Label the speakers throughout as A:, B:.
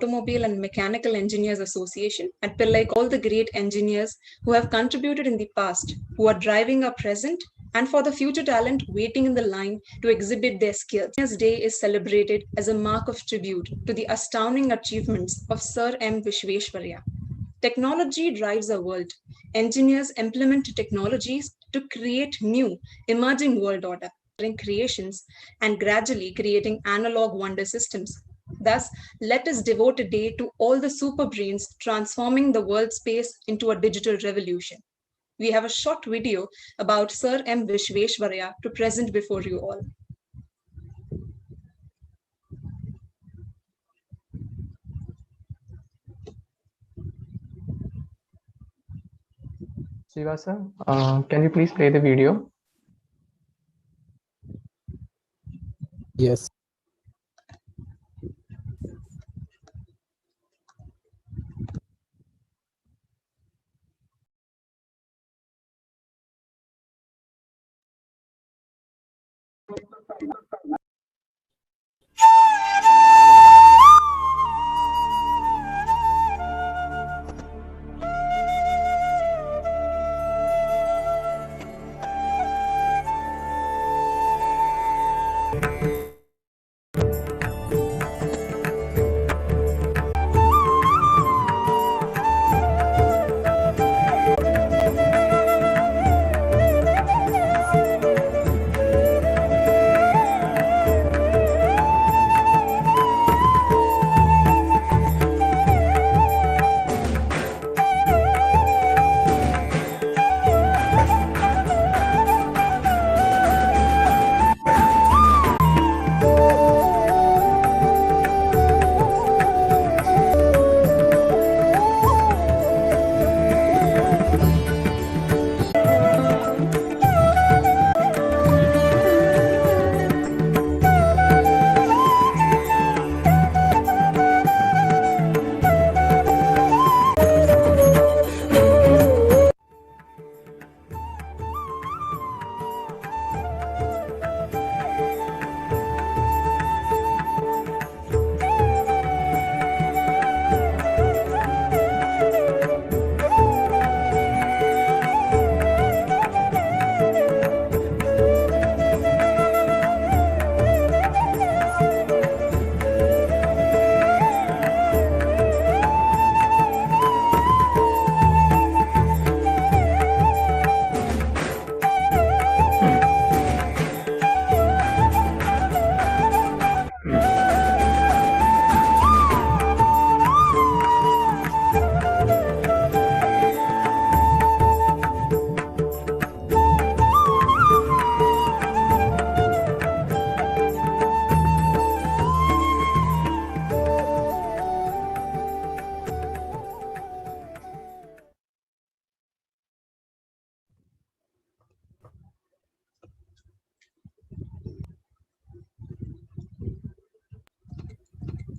A: Automobile and Mechanical Engineers Association at Pillai all the great engineers who have contributed in the past, who are driving our present, and for the future talent waiting in the line to exhibit their skills. This day is celebrated as a mark of tribute to the astounding achievements of Sir M. Vishweshwarya. Technology drives our world. Engineers implement technologies to create new, emerging world order, creations, and gradually creating analog wonder systems. Thus, let us devote a day to all the super brains transforming the world space into a digital revolution. We have a short video about Sir M. Vishweshwarya to present before you all.
B: Shiva sir, can you please play the video?
C: Yes.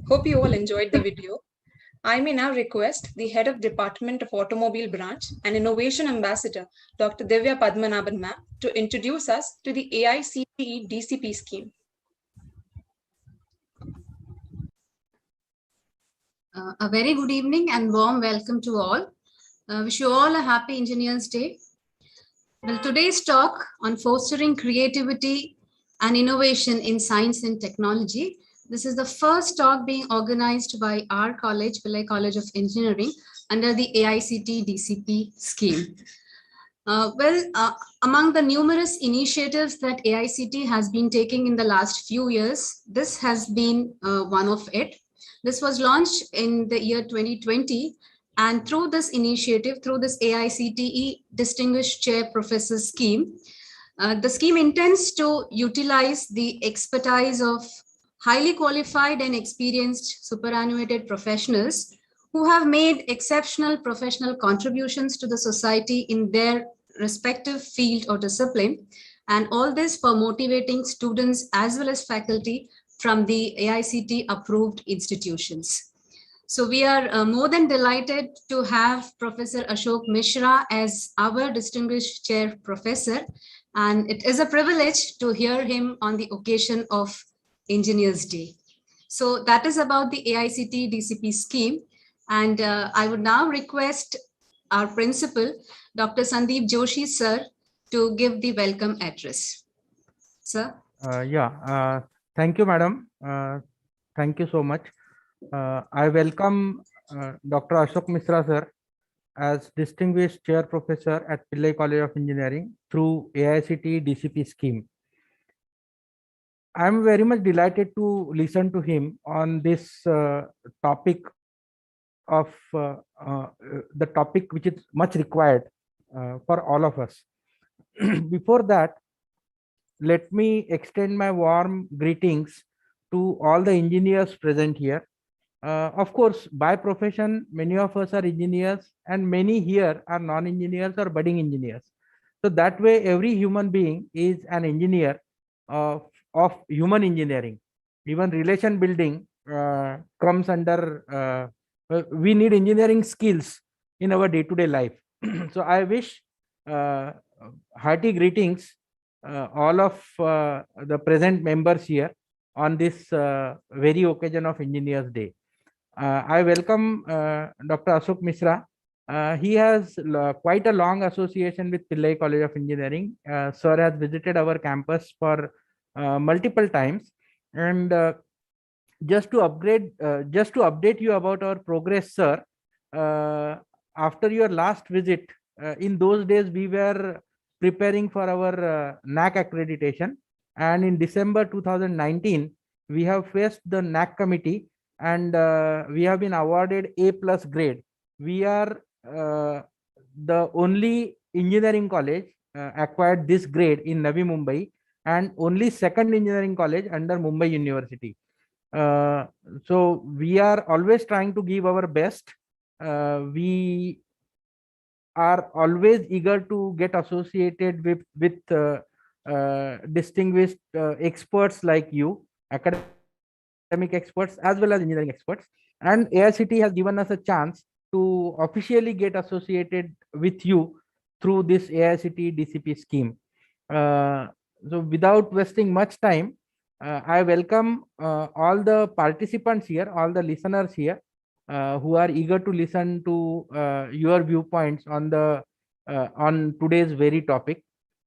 A: Hope you all enjoyed the video. I may now request the Head of Department of Automobile Branch and Innovation Ambassador, Dr. Divya Padmanabhan ma'am, to introduce us to the AICTE DCP scheme.
D: A very good evening and warm welcome to all. Wish you all a happy Engineers Day. Well, today's talk on fostering creativity and innovation in science and technology. This is the first talk being organized by our college, Pillai College of Engineering, under the AICTE DCP scheme. Among the numerous initiatives that AICTE has been taking in the last few years, this has been one of it. This was launched in the year 2020, and through this initiative, through this AICTE Distinguished Chair Professor scheme, the scheme intends to utilize the expertise of highly qualified and experienced superannuated professionals who have made exceptional professional contributions to the society in their respective field or discipline, and all this for motivating students as well as faculty from the AICTE approved institutions. So we are more than delighted to have Professor Ashok Misra as our Distinguished Chair Professor, and it is a privilege to hear him on the occasion of Engineers Day. So that is about the AICTE DCP scheme. And I would now request our principal, Dr. Sandeep Joshi, sir, to give the welcome address. Sir.
E: Thank you, madam. Thank you so much. I welcome Dr. Ashok Misra, sir, as Distinguished Chair Professor at Pillai College of Engineering through AICTE DCP scheme. I am very much delighted to listen to him on this topic of the topic which is much required for all of us. Before that, let me extend my warm greetings to all the engineers present here. Of course, by profession, many of us are engineers and many here are non-engineers or budding engineers. So that way, every human being is an engineer of human engineering. Even relation building comes under, we need engineering skills in our day-to-day life. So I wish hearty greetings all of the present members here on this very occasion of Engineers Day. I welcome Dr. Ashok Misra. He has quite a long association with Pillai College of Engineering. Sir has visited our campus for multiple times, and just to update you about our progress, sir. After your last visit, in those days we were preparing for our NAC accreditation, and in December 2019 we have faced the NAC committee and we have been awarded A+ grade. We are the only engineering college acquired this grade in Navi Mumbai, and only second engineering college under Mumbai University. So we are always trying to give our best. We are always eager to get associated with distinguished experts like you, academic experts as well as engineering experts. And AICTE has given us a chance to officially get associated with you through this AICTE DCP scheme. So without wasting much time, I welcome all the participants here, all the listeners here, who are eager to listen to your viewpoints on the on today's very topic.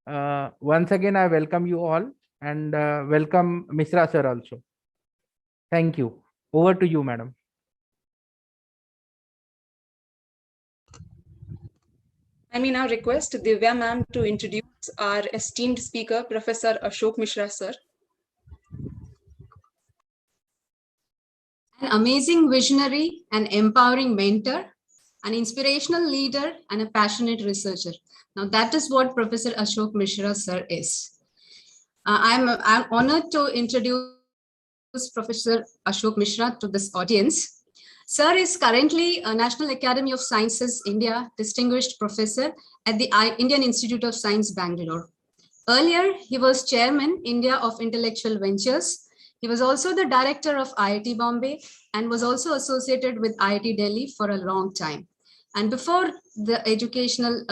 E: Once again, I welcome you all, and welcome Misra sir also. Thank you. Over to you, madam.
A: I may now request Divya ma'am to introduce our esteemed speaker, Professor Ashok Misra sir.
D: An amazing visionary, an empowering mentor, an inspirational leader, and a passionate researcher. Now that is what Professor Ashok Misra sir is. I'm honored to introduce Professor Ashok Misra to this audience. Sir is currently a National Academy of Sciences India Distinguished Professor at the Indian Institute of Science, Bangalore. Earlier, he was Chairman, India of Intellectual Ventures. He was also the Director of IIT Bombay and was also associated with IIT Delhi for a long time. And before the educational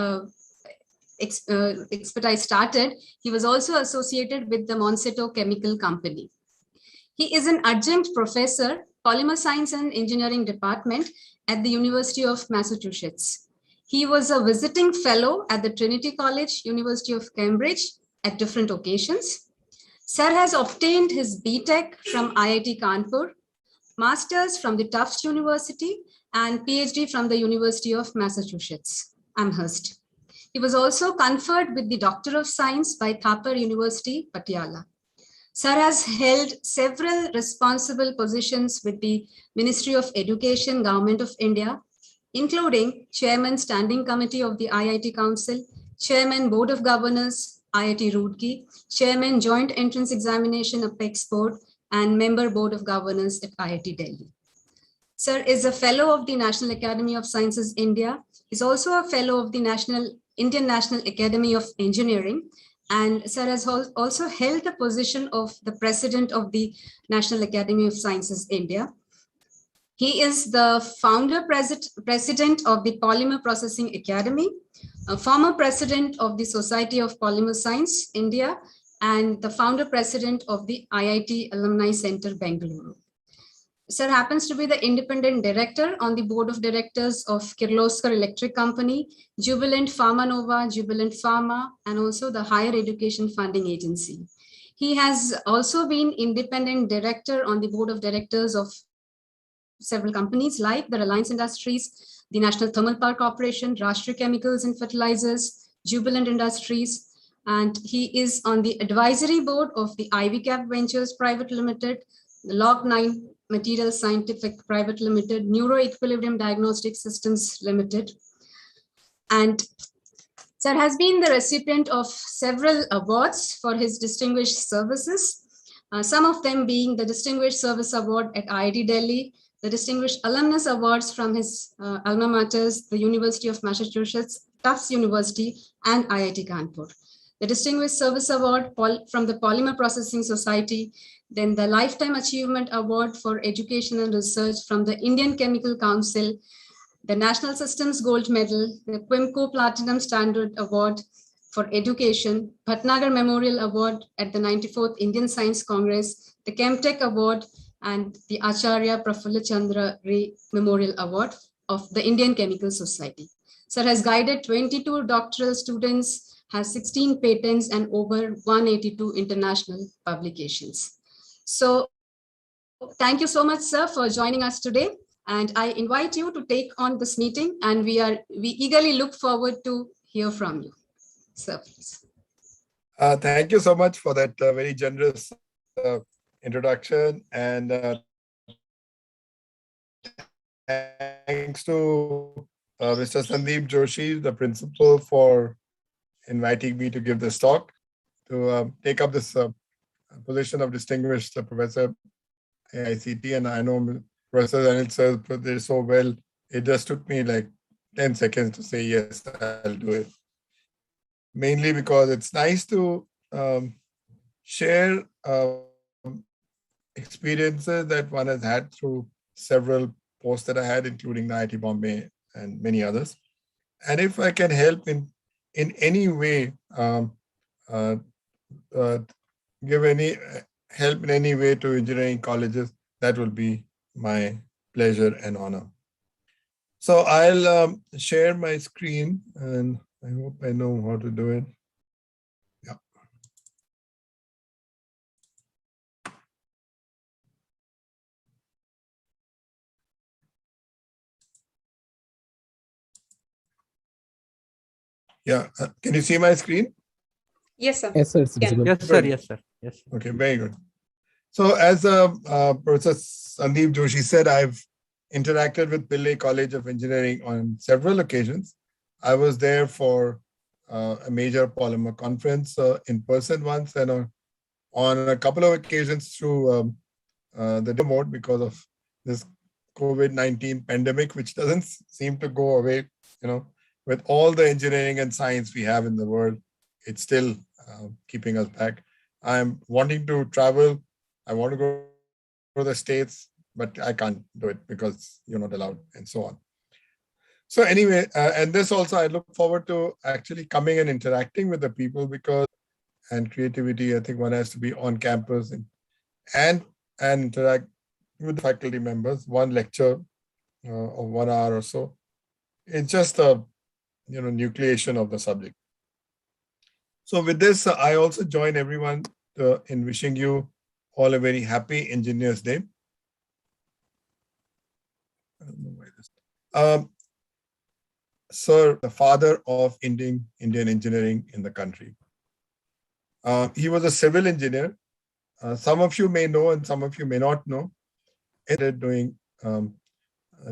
D: expertise started, he was also associated with the Monsanto Chemical Company. He is an adjunct professor, Polymer Science and Engineering Department at the University of Massachusetts. He was a visiting fellow at the Trinity College, University of Cambridge at different occasions. Sir has obtained his BTech from IIT Kanpur, Masters from the Tufts University, and PhD from the University of Massachusetts, Amherst. He was also conferred with the Doctor of Science by Thapar University, Patiala. Sir has held several responsible positions with the Ministry of Education, Government of India, including Chairman Standing Committee of the IIT Council, Chairman Board of Governors, IIT Roorkee, Chairman Joint Entrance Examination Apex Board, and Member Board of Governors at IIT Delhi. Sir is a Fellow of the National Academy of Sciences India. He's also a Fellow of the Indian National Academy of Engineering, and Sir has also held the position of the President of the National Academy of Sciences India. He is the founder president of the Polymer Processing Academy, a former president of the Society of Polymer Science India, and the founder president of the IIT Alumni Center, Bangalore. Sir happens to be the independent director on the board of directors of Kirloskar Electric Company, Jubilant Pharma Nova, Jubilant Pharma, and also the Higher Education Funding Agency. He has also been independent director on the board of directors of several companies like the Reliance Industries, the National Thermal Power Corporation, Rashtriya Chemicals and Fertilizers, Jubilant Industries, and he is on the advisory board of the IVCAP Ventures Private Limited, the Log9 Materials Scientific Private Limited, Neuro Equilibrium Diagnostic Systems Limited. And Sir has been the recipient of several awards for his distinguished services, some of them being the Distinguished Service Award at IIT Delhi, the Distinguished Alumnus Awards from his alma maters, the University of Massachusetts, Tufts University, and IIT Kanpur. The Distinguished Service Award from the Polymer Processing Society, then the Lifetime Achievement Award for Education and Research from the Indian Chemical Council, the National Systems Gold Medal, the Quimco Platinum Standard Award for Education, Bhatnagar Memorial Award at the 94th Indian Science Congress, the Chemtech Award, and the Acharya Prafulla Chandra Ray Memorial Award of the Indian Chemical Society. Sir has guided 22 doctoral students, has 16 patents, and over 182 international publications. So thank you so much, sir, for joining us today. And I invite you to take on this meeting, and we eagerly look forward to hear from you. Sir, please.
F: Thank you so much for that very generous introduction, and thanks to Mr. Sandeep Joshi, the principal, for inviting me to give this talk, to take up this position of Distinguished Professor AICT. And I know Professor Anil sir put this so well, it just took me like 10 seconds to say, yes, I'll do it. Mainly because it's nice to share experiences that one has had through several posts that I had, including the IIT Bombay and many others. And if I can help in any way, give any help in any way to engineering colleges, that will be my pleasure and honor. So I'll share my screen, and I hope I know how to do it. Yeah. Yeah. Can you see my screen?
A: Yes, sir.
C: Yes, sir. It's visible.
E: Yes, sir. Yes, sir. Yes.
F: Okay, very good. So as Professor Sandeep Joshi said, I've interacted with Pillai College of Engineering on several occasions. I was there for a major polymer conference in person once, and on a couple of occasions through the demo mode because of this COVID-19 pandemic, which doesn't seem to go away. With all the engineering and science we have in the world, it's still keeping us back. I'm wanting to travel. I want to go to the States, but I can't do it because you're not allowed, and so on. So anyway, and this also, I look forward to actually coming and interacting with the people, because and creativity, I think one has to be on campus and interact with the faculty members. One lecture of 1 hour or so. It's just a nucleation of the subject. So with this, I also join everyone in wishing you all a very happy Engineers Day. I don't know why this. Sir, the father of Indian engineering in the country. He was a civil engineer. Some of you may know and some of you may not know. He started doing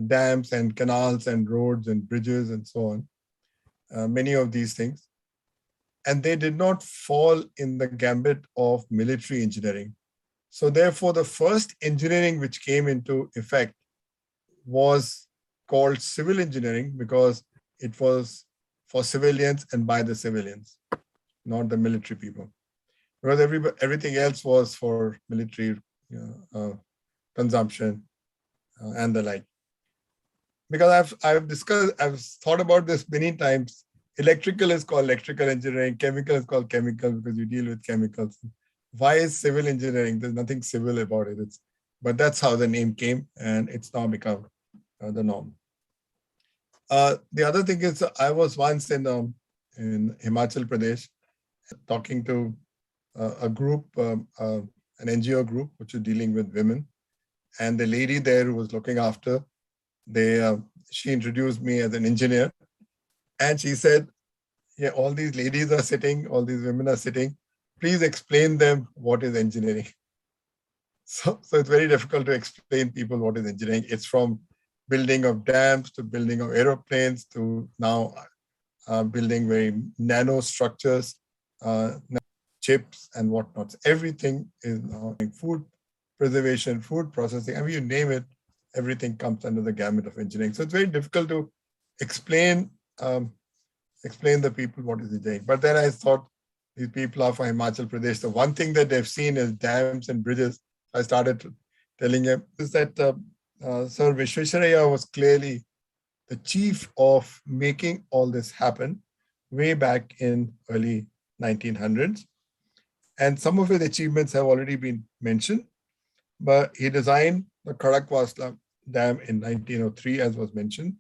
F: dams and canals and roads and bridges and so on. Many of these things. And they did not fall in the gambit of military engineering. So therefore, the first engineering which came into effect was called civil engineering, because it was for civilians and by the civilians, not the military people. Because everything else was for military consumption and the like. Because I've thought about this many times. Electrical is called electrical engineering, chemical is called chemical because you deal with chemicals. Why is civil engineering? There's nothing civil about it. but that's how the name came, and it's now become the norm. The other thing is, I was once in Himachal Pradesh talking to a group, an NGO group, which is dealing with women. And the lady there who was looking after, she introduced me as an engineer. And she said, yeah, all these ladies are sitting, all these women are sitting. Please explain them what is engineering. So it's very difficult to explain people what is engineering. It's from building of dams to building of aeroplanes to now building very nano structures, chips and whatnot. Everything is now food preservation, food processing. I mean, you name it, everything comes under the gamut of engineering. So it's very difficult to explain the people what is engineering. But then I thought these people are from Himachal Pradesh. The one thing that they've seen is dams and bridges. I started telling him is that Sir Vishwesvaraya was clearly the chief of making all this happen way back in early 1900s. And some of his achievements have already been mentioned, but he designed the Khadakwasla Dam in 1903, as was mentioned,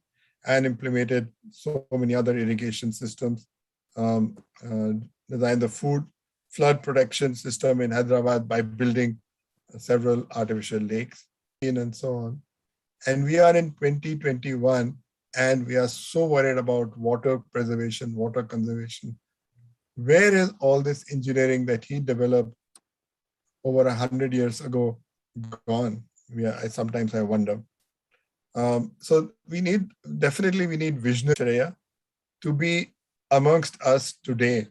F: and implemented so many other irrigation systems, designed the flood protection system in Hyderabad by building several artificial lakes and so on. And we are in 2021, and we are so worried about water preservation, water conservation. Where is all this engineering that he developed over 100 years ago gone? Sometimes I wonder. So we need visionary to be amongst us today.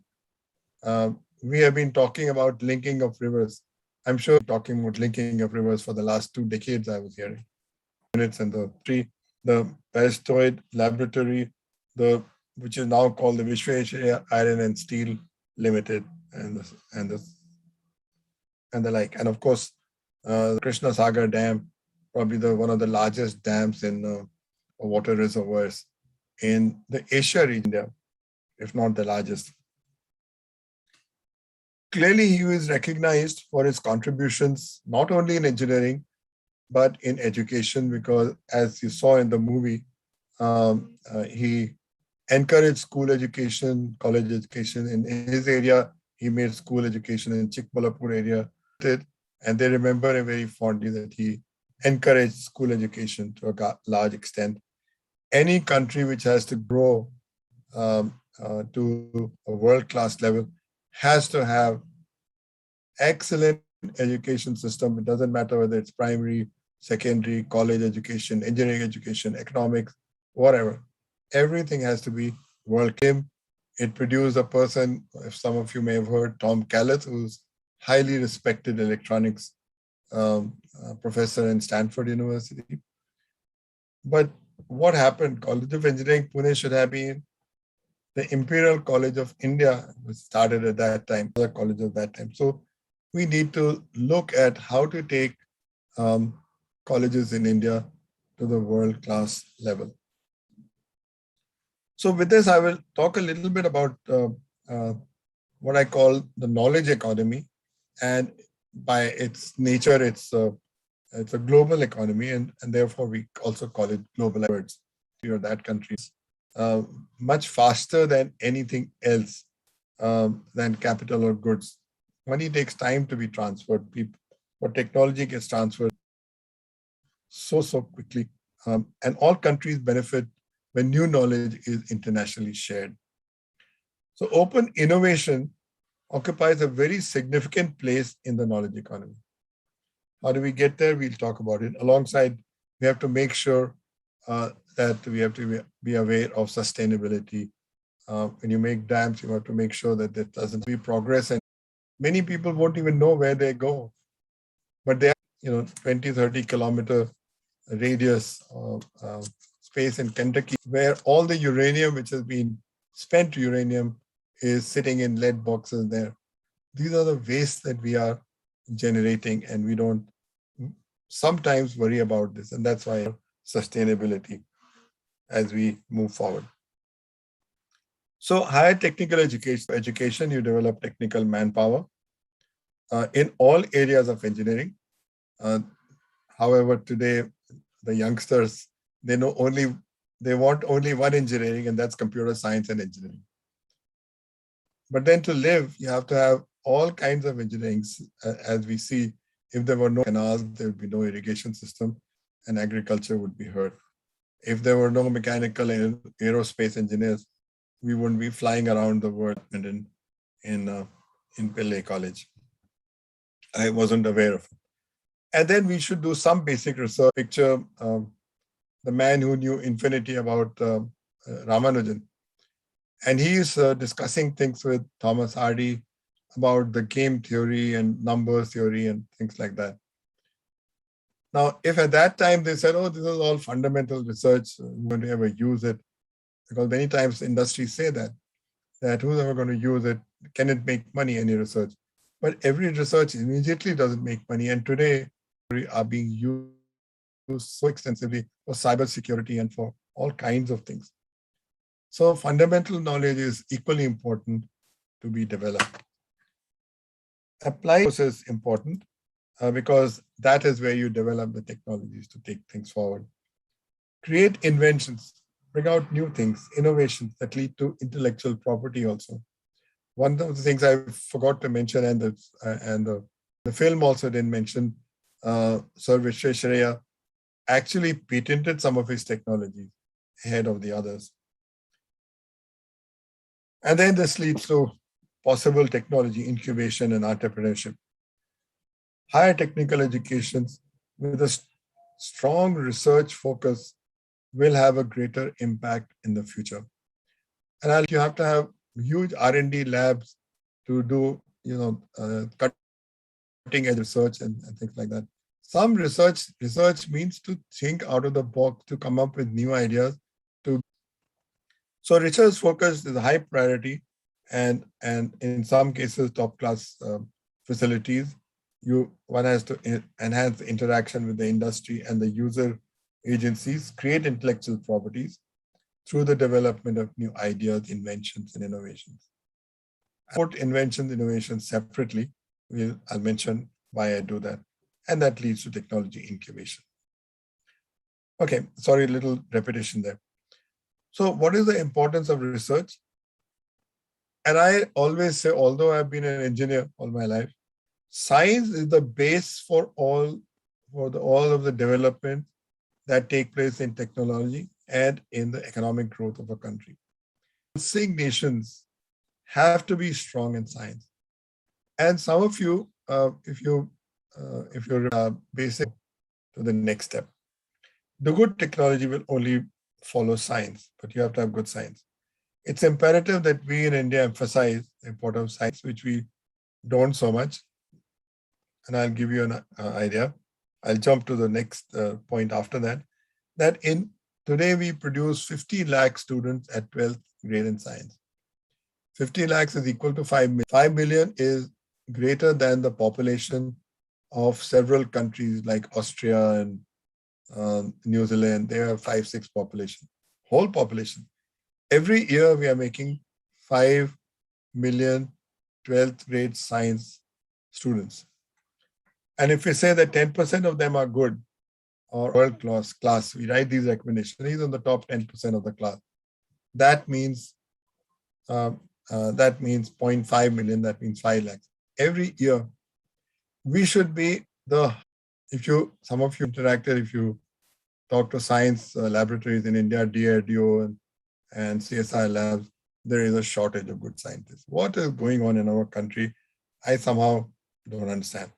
F: We have been talking about linking of rivers. I'm sure talking about linking of rivers for the last 2 decades I was hearing. Units and the Perestoid Laboratory, which is now called the Vishwesvaraya Iron and Steel Limited, and the like. And of course, Krishna Sagar Dam, probably one of the largest dams in water reservoirs in the Asia region, if not the largest. Clearly, he is recognized for his contributions, not only in engineering, but in education, because as you saw in the movie, he encouraged school education, college education. In his area, he made school education in Chikmalapur area. And they remember him very fondly that he encouraged school education to a large extent. Any country which has to grow to a world-class level has to have excellent education system. It doesn't matter whether it's primary, secondary, college education, engineering education, economics, whatever. Everything has to be world-class. It produced a person, if some of you may have heard, Tom Callith, who's highly respected electronics professor in Stanford University. But what happened? College of Engineering, Pune should have been the Imperial College of India, which started at that time, the college of that time. So we need to look at how to take colleges in India to the world-class level. So with this, I will talk a little bit about what I call the knowledge economy. And by its nature, it's a global economy, and therefore we also call it global efforts. You're that country much faster than anything else, than capital or goods. Money takes time to be transferred. But technology gets transferred so quickly. And all countries benefit when new knowledge is internationally shared. So open innovation occupies a very significant place in the knowledge economy. How do we get there? We'll talk about it. Alongside, we have to make sure that we have to be aware of sustainability. When you make dams, you have to make sure that there doesn't be progress. And many people won't even know where they go. But they are, 20, 30 kilometer radius space in Kentucky, where all the uranium, which has been spent uranium, is sitting in lead boxes there. These are the wastes that we are generating, and we don't sometimes worry about this. And that's why sustainability as we move forward. So higher technical education, you develop technical manpower in all areas of engineering. However, today, the youngsters, they want only one engineering, and that's computer science and engineering. But then to live, you have to have all kinds of engineering. As we see, if there were no canals, there would be no irrigation system, and agriculture would be hurt. If there were no mechanical and aerospace engineers, we wouldn't be flying around the world. And in Pillai College, I wasn't aware of it. And then we should do some basic research. Picture the man who knew infinity about Ramanujan. And he is discussing things with Thomas Hardy about the game theory and numbers theory and things like that. Now, if at that time they said, oh, this is all fundamental research, we're going to ever use it, because many times industries say that who's ever going to use it? Can it make money, any research? But every research immediately doesn't make money. And today are being used so extensively for cybersecurity and for all kinds of things. So fundamental knowledge is equally important to be developed. Applied is important because that is where you develop the technologies to take things forward. Create inventions, bring out new things, innovations that lead to intellectual property also. One of the things I forgot to mention, and the film also didn't mention, Sir Visvesvaraya actually patented some of his technologies ahead of the others. And then this leads to possible technology incubation and entrepreneurship. Higher technical educations with a strong research focus will have a greater impact in the future. And you have to have huge R&D labs to do, cutting edge research and things like that. Some research means to think out of the box, to come up with new ideas. So research focus is a high priority, and in some cases, top class facilities. One has to enhance the interaction with the industry and the user agencies, create intellectual properties through the development of new ideas, inventions, and innovations. I put inventions, innovations separately. I'll mention why I do that. And that leads to technology incubation. Okay, sorry, a little repetition there. So what is the importance of research? And I always say, although I've been an engineer all my life, science is the base for all of the development that take place in technology and in the economic growth of a country. Advancing nations have to be strong in science. And some of you, if you're basic to the next step, the good technology will only follow science, but you have to have good science. It's imperative that we in India emphasize the importance of science, which we don't so much. And I'll give you an idea. I'll jump to the next point after that. Today we produce 50 lakh students at 12th grade in science. 50 lakhs is equal to 5 million. 5 million is greater than the population of several countries like Austria and New Zealand. They have 5-6 population, whole population. Every year we are making 5 million 12th grade science students. And if we say that 10% of them are good or world class, we write these recommendations. These are the top 10% of the class. That means 0.5 million. That means 5 lakhs. Every year, we should be some of you interacted, if you talk to science laboratories in India, DRDO and CSI labs, there is a shortage of good scientists. What is going on in our country? I somehow don't understand.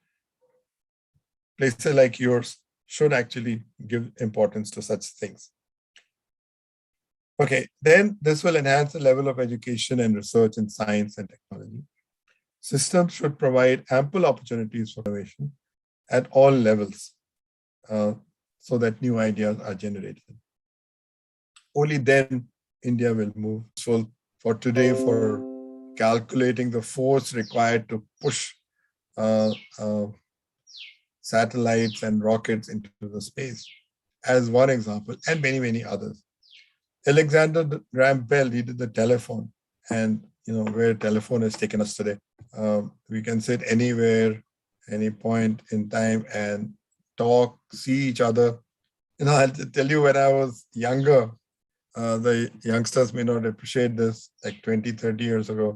F: Places like yours should actually give importance to such things. Okay, then this will enhance the level of education and research in science and technology. Systems should provide ample opportunities for innovation at all levels so that new ideas are generated. Only then India will move. So for today, for calculating the force required to push satellites and rockets into the space, as one example, and many, many others. Alexander Graham Bell, he did the telephone, and where telephone has taken us today. We can sit anywhere, any point in time, and talk, see each other. I'll tell you, when I was younger, the youngsters may not appreciate this, like 20, 30 years ago.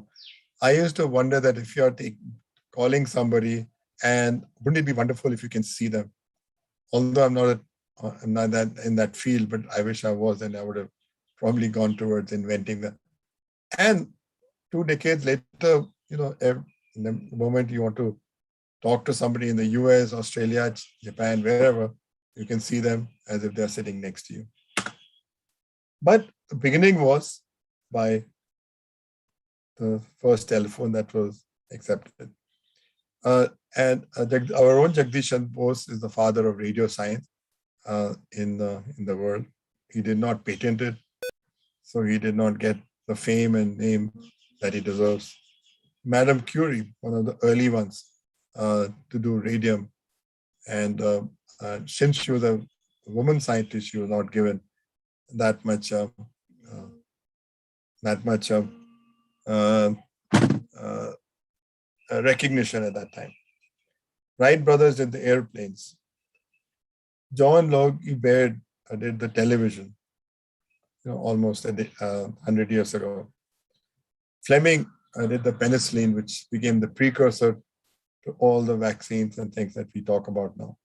F: I used to wonder that if you're calling somebody, and wouldn't it be wonderful if you can see them? Although I'm not that in that field, but I wish I was, and I would have probably gone towards inventing that. And 2 decades later, in the moment you want to talk to somebody in the US, Australia, Japan, wherever, you can see them as if they're sitting next to you. But the beginning was by the first telephone that was accepted. And our own Jagdish Chandra Bose is the father of radio science in the world. He did not patent it, so he did not get the fame and name that he deserves. Madame Curie, one of the early ones to do radium, and since she was a woman scientist, she was not given that much recognition at that time. Wright brothers did the airplanes. John Logie Baird did the television, almost 100 years ago. Fleming did the penicillin, which became the precursor to all the vaccines and things that we talk about now.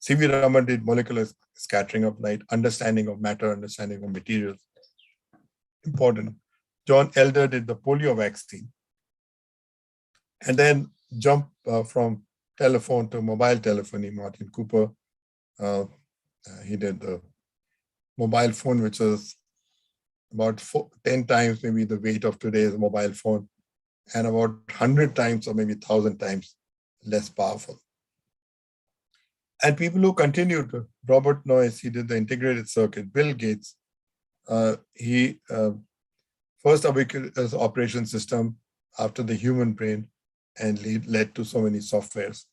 F: C.V. Raman did molecular scattering of light, understanding of matter, understanding of materials. Important. John Elder did the polio vaccine. And then jump from telephone to mobile telephony. Martin Cooper, he did the mobile phone, which was about 10 times maybe the weight of today's mobile phone, and about 100 times or maybe 1,000 times less powerful. And people who continued, Robert Noyce, he did the integrated circuit. Bill Gates, he first ubiquitous operation system after the human brain, and led to so many softwares.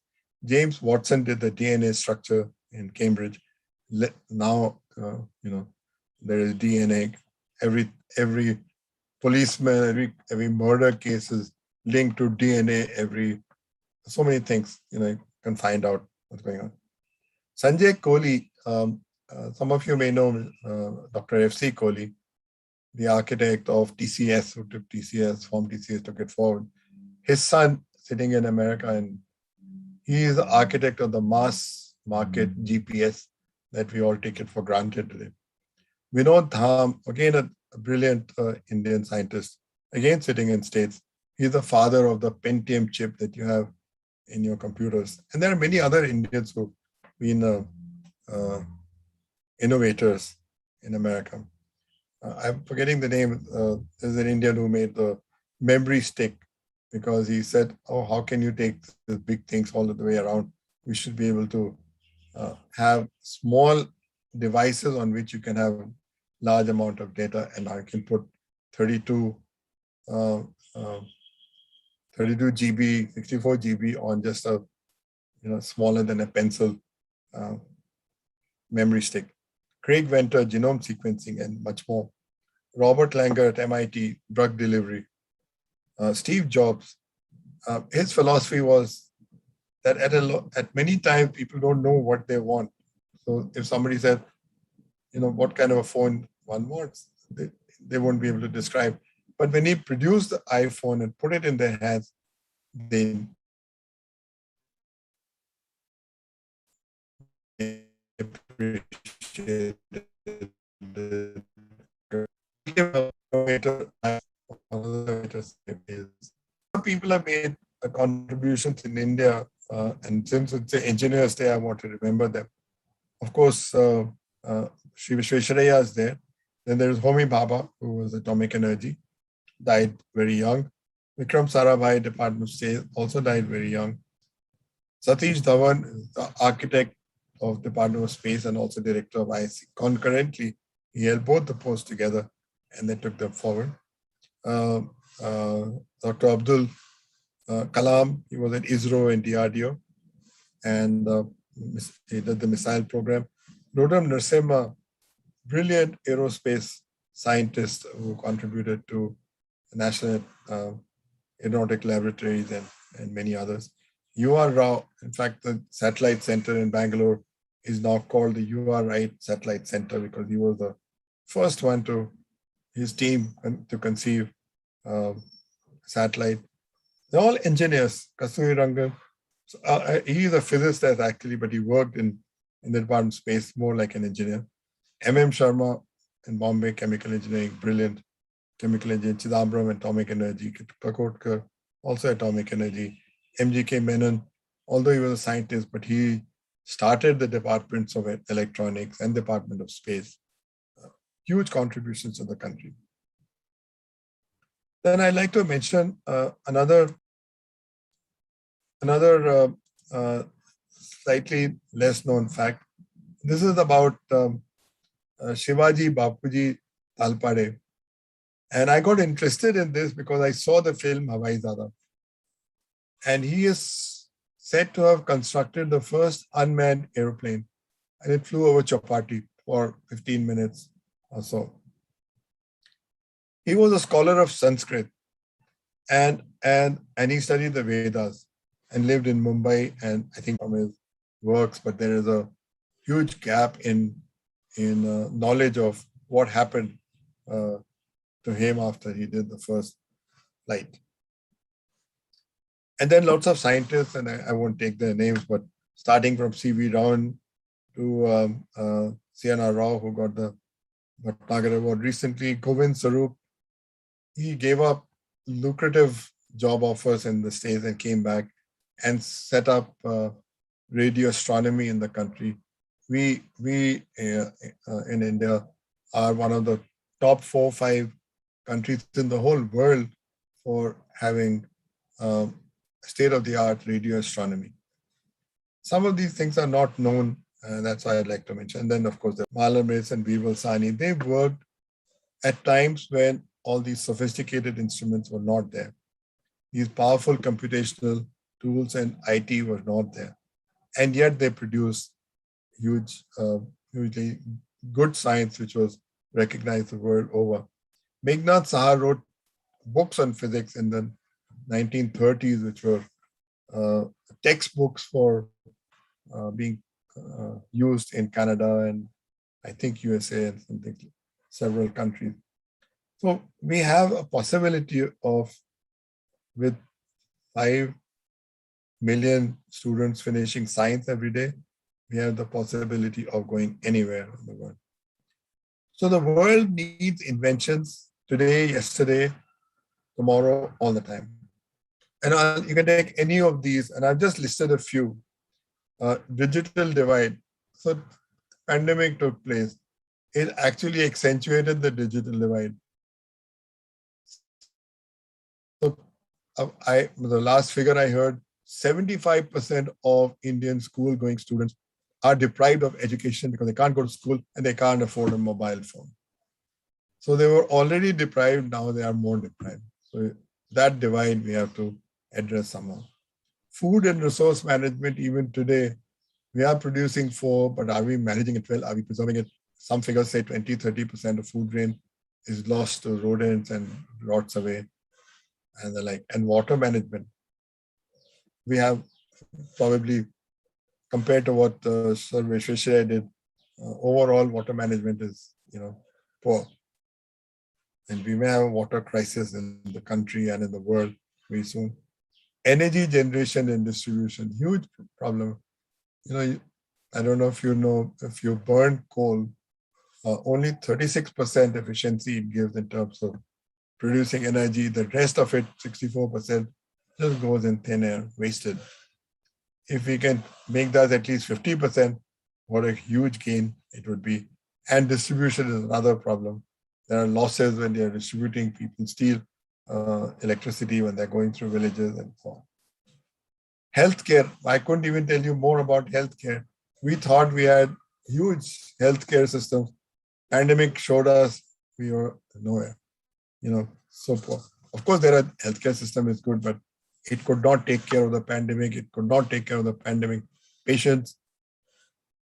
F: James Watson did the DNA structure in Cambridge. Now, there is DNA. Every policeman, every murder case is linked to DNA. So many things, you can find out what's going on. Sanjay Kohli, some of you may know Dr. F.C. Kohli, the architect of TCS, who took TCS, formed TCS, took it forward. His son sitting in America, and he is the architect of the mass market GPS that we all take it for granted today. Vinod Dham, again a brilliant Indian scientist, again sitting in States. He's the father of the Pentium chip that you have in your computers. And there are many other Indians who've been innovators in America. I'm forgetting the name. There's an Indian who made the memory stick, because he said, oh, how can you take the big things all the way around? We should be able to have small devices on which you can have large amount of data, and I can put 32 GB, 64 GB on just a smaller than a pencil memory stick. Craig Venter, genome sequencing, and much more. Robert Langer at MIT, drug delivery. Steve Jobs, his philosophy was that at many times people don't know what they want. So if somebody said, what kind of a phone one wants, they won't be able to describe. But when he produced the iPhone and put it in their hands, they appreciated the people have made contributions in India, and since it's an Engineers Day, I want to remember them. Of course, Sri Vishwesvaraya is there. Then there's Homi Bhabha, who was atomic energy, died very young. Vikram Sarabhai, Department of State, also died very young. Satish Dhawan is the architect of Department of Space and also director of IISc. Concurrently, he held both the posts together, and they took them forward. Dr. Abdul Kalam, he was at ISRO and DRDO, and he did the missile program. Rodam Narasimha, brilliant aerospace scientist who contributed to the National Aeronautic Laboratories and many others. U.R. Rao, in fact, the satellite center in Bangalore is now called the U.R. Wright Satellite Center because he was the first one his team to conceive satellite. They're all engineers. Kasturi Rangan, he is a physicist actually, but he worked in the department of space more like an engineer. M.M. Sharma in Bombay, chemical engineering, brilliant chemical engineer. Chidambaram, atomic energy. Kakotkar, also atomic energy. M.G.K. Menon, although he was a scientist, but he started the departments of electronics and Department of Space. Huge contributions to the country. Then I'd like to mention another slightly less known fact. This is about Shivaji Bapuji Talpade. And I got interested in this because I saw the film Hawai-Zada. And he is said to have constructed the first unmanned airplane. And it flew over Chapati for 15 minutes or so. He was a scholar of Sanskrit and he studied the Vedas and lived in Mumbai, and I think from his works, but there is a huge gap in knowledge of what happened to him after he did the first flight. And then lots of scientists, and I won't take their names, but starting from C.V. Raman to C.N.R. Rao, who got the Bhatnagar Award recently, Govind Sarup, he gave up lucrative job offers in the States and came back and set up radio astronomy in the country. We in India are one of the top 4 or 5 countries in the whole world for having state-of-the-art radio astronomy. Some of these things are not known, and that's why I'd like to mention. And then, of course, the Malamris and Birbal Sahni, they worked at times when all these sophisticated instruments were not there. These powerful computational tools and IT were not there. And yet they produced hugely good science, which was recognized the world over. Meghnad Saha wrote books on physics in the 1930s, which were textbooks for being used in Canada and I think USA and something, several countries. So we have a possibility of, with 5 million students finishing science every day, we have the possibility of going anywhere in the world. So the world needs inventions today, yesterday, tomorrow, all the time. And you can take any of these, and I've just listed a few. Digital divide. So pandemic took place. It actually accentuated the digital divide. So the last figure I heard, 75% of Indian school-going students are deprived of education because they can't go to school and they can't afford a mobile phone. So they were already deprived, now they are more deprived. So that divide we have to address somehow. Food and resource management, even today, we are producing 4, but are we managing it well? Are we preserving it? Some figures say 20-30% of food grain is lost to rodents and rots away and the like. And water management, we have probably, compared to what Sir Vishweshwarya did, overall water management is, poor. And we may have a water crisis in the country and in the world very soon. Energy generation and distribution, huge problem. I don't know if if you burn coal, only 36% efficiency it gives in terms of producing energy. The rest of it, 64%, just goes in thin air, wasted. If we can make that at least 50%, what a huge gain it would be. And distribution is another problem. There are losses when they are distributing. People steal electricity when they're going through villages and so on. Healthcare, I couldn't even tell you more about healthcare. We thought we had huge healthcare systems. Pandemic showed us we were nowhere, so poor. Of course, their healthcare system is good, but it could not take care of the pandemic. It could not take care of the pandemic patients,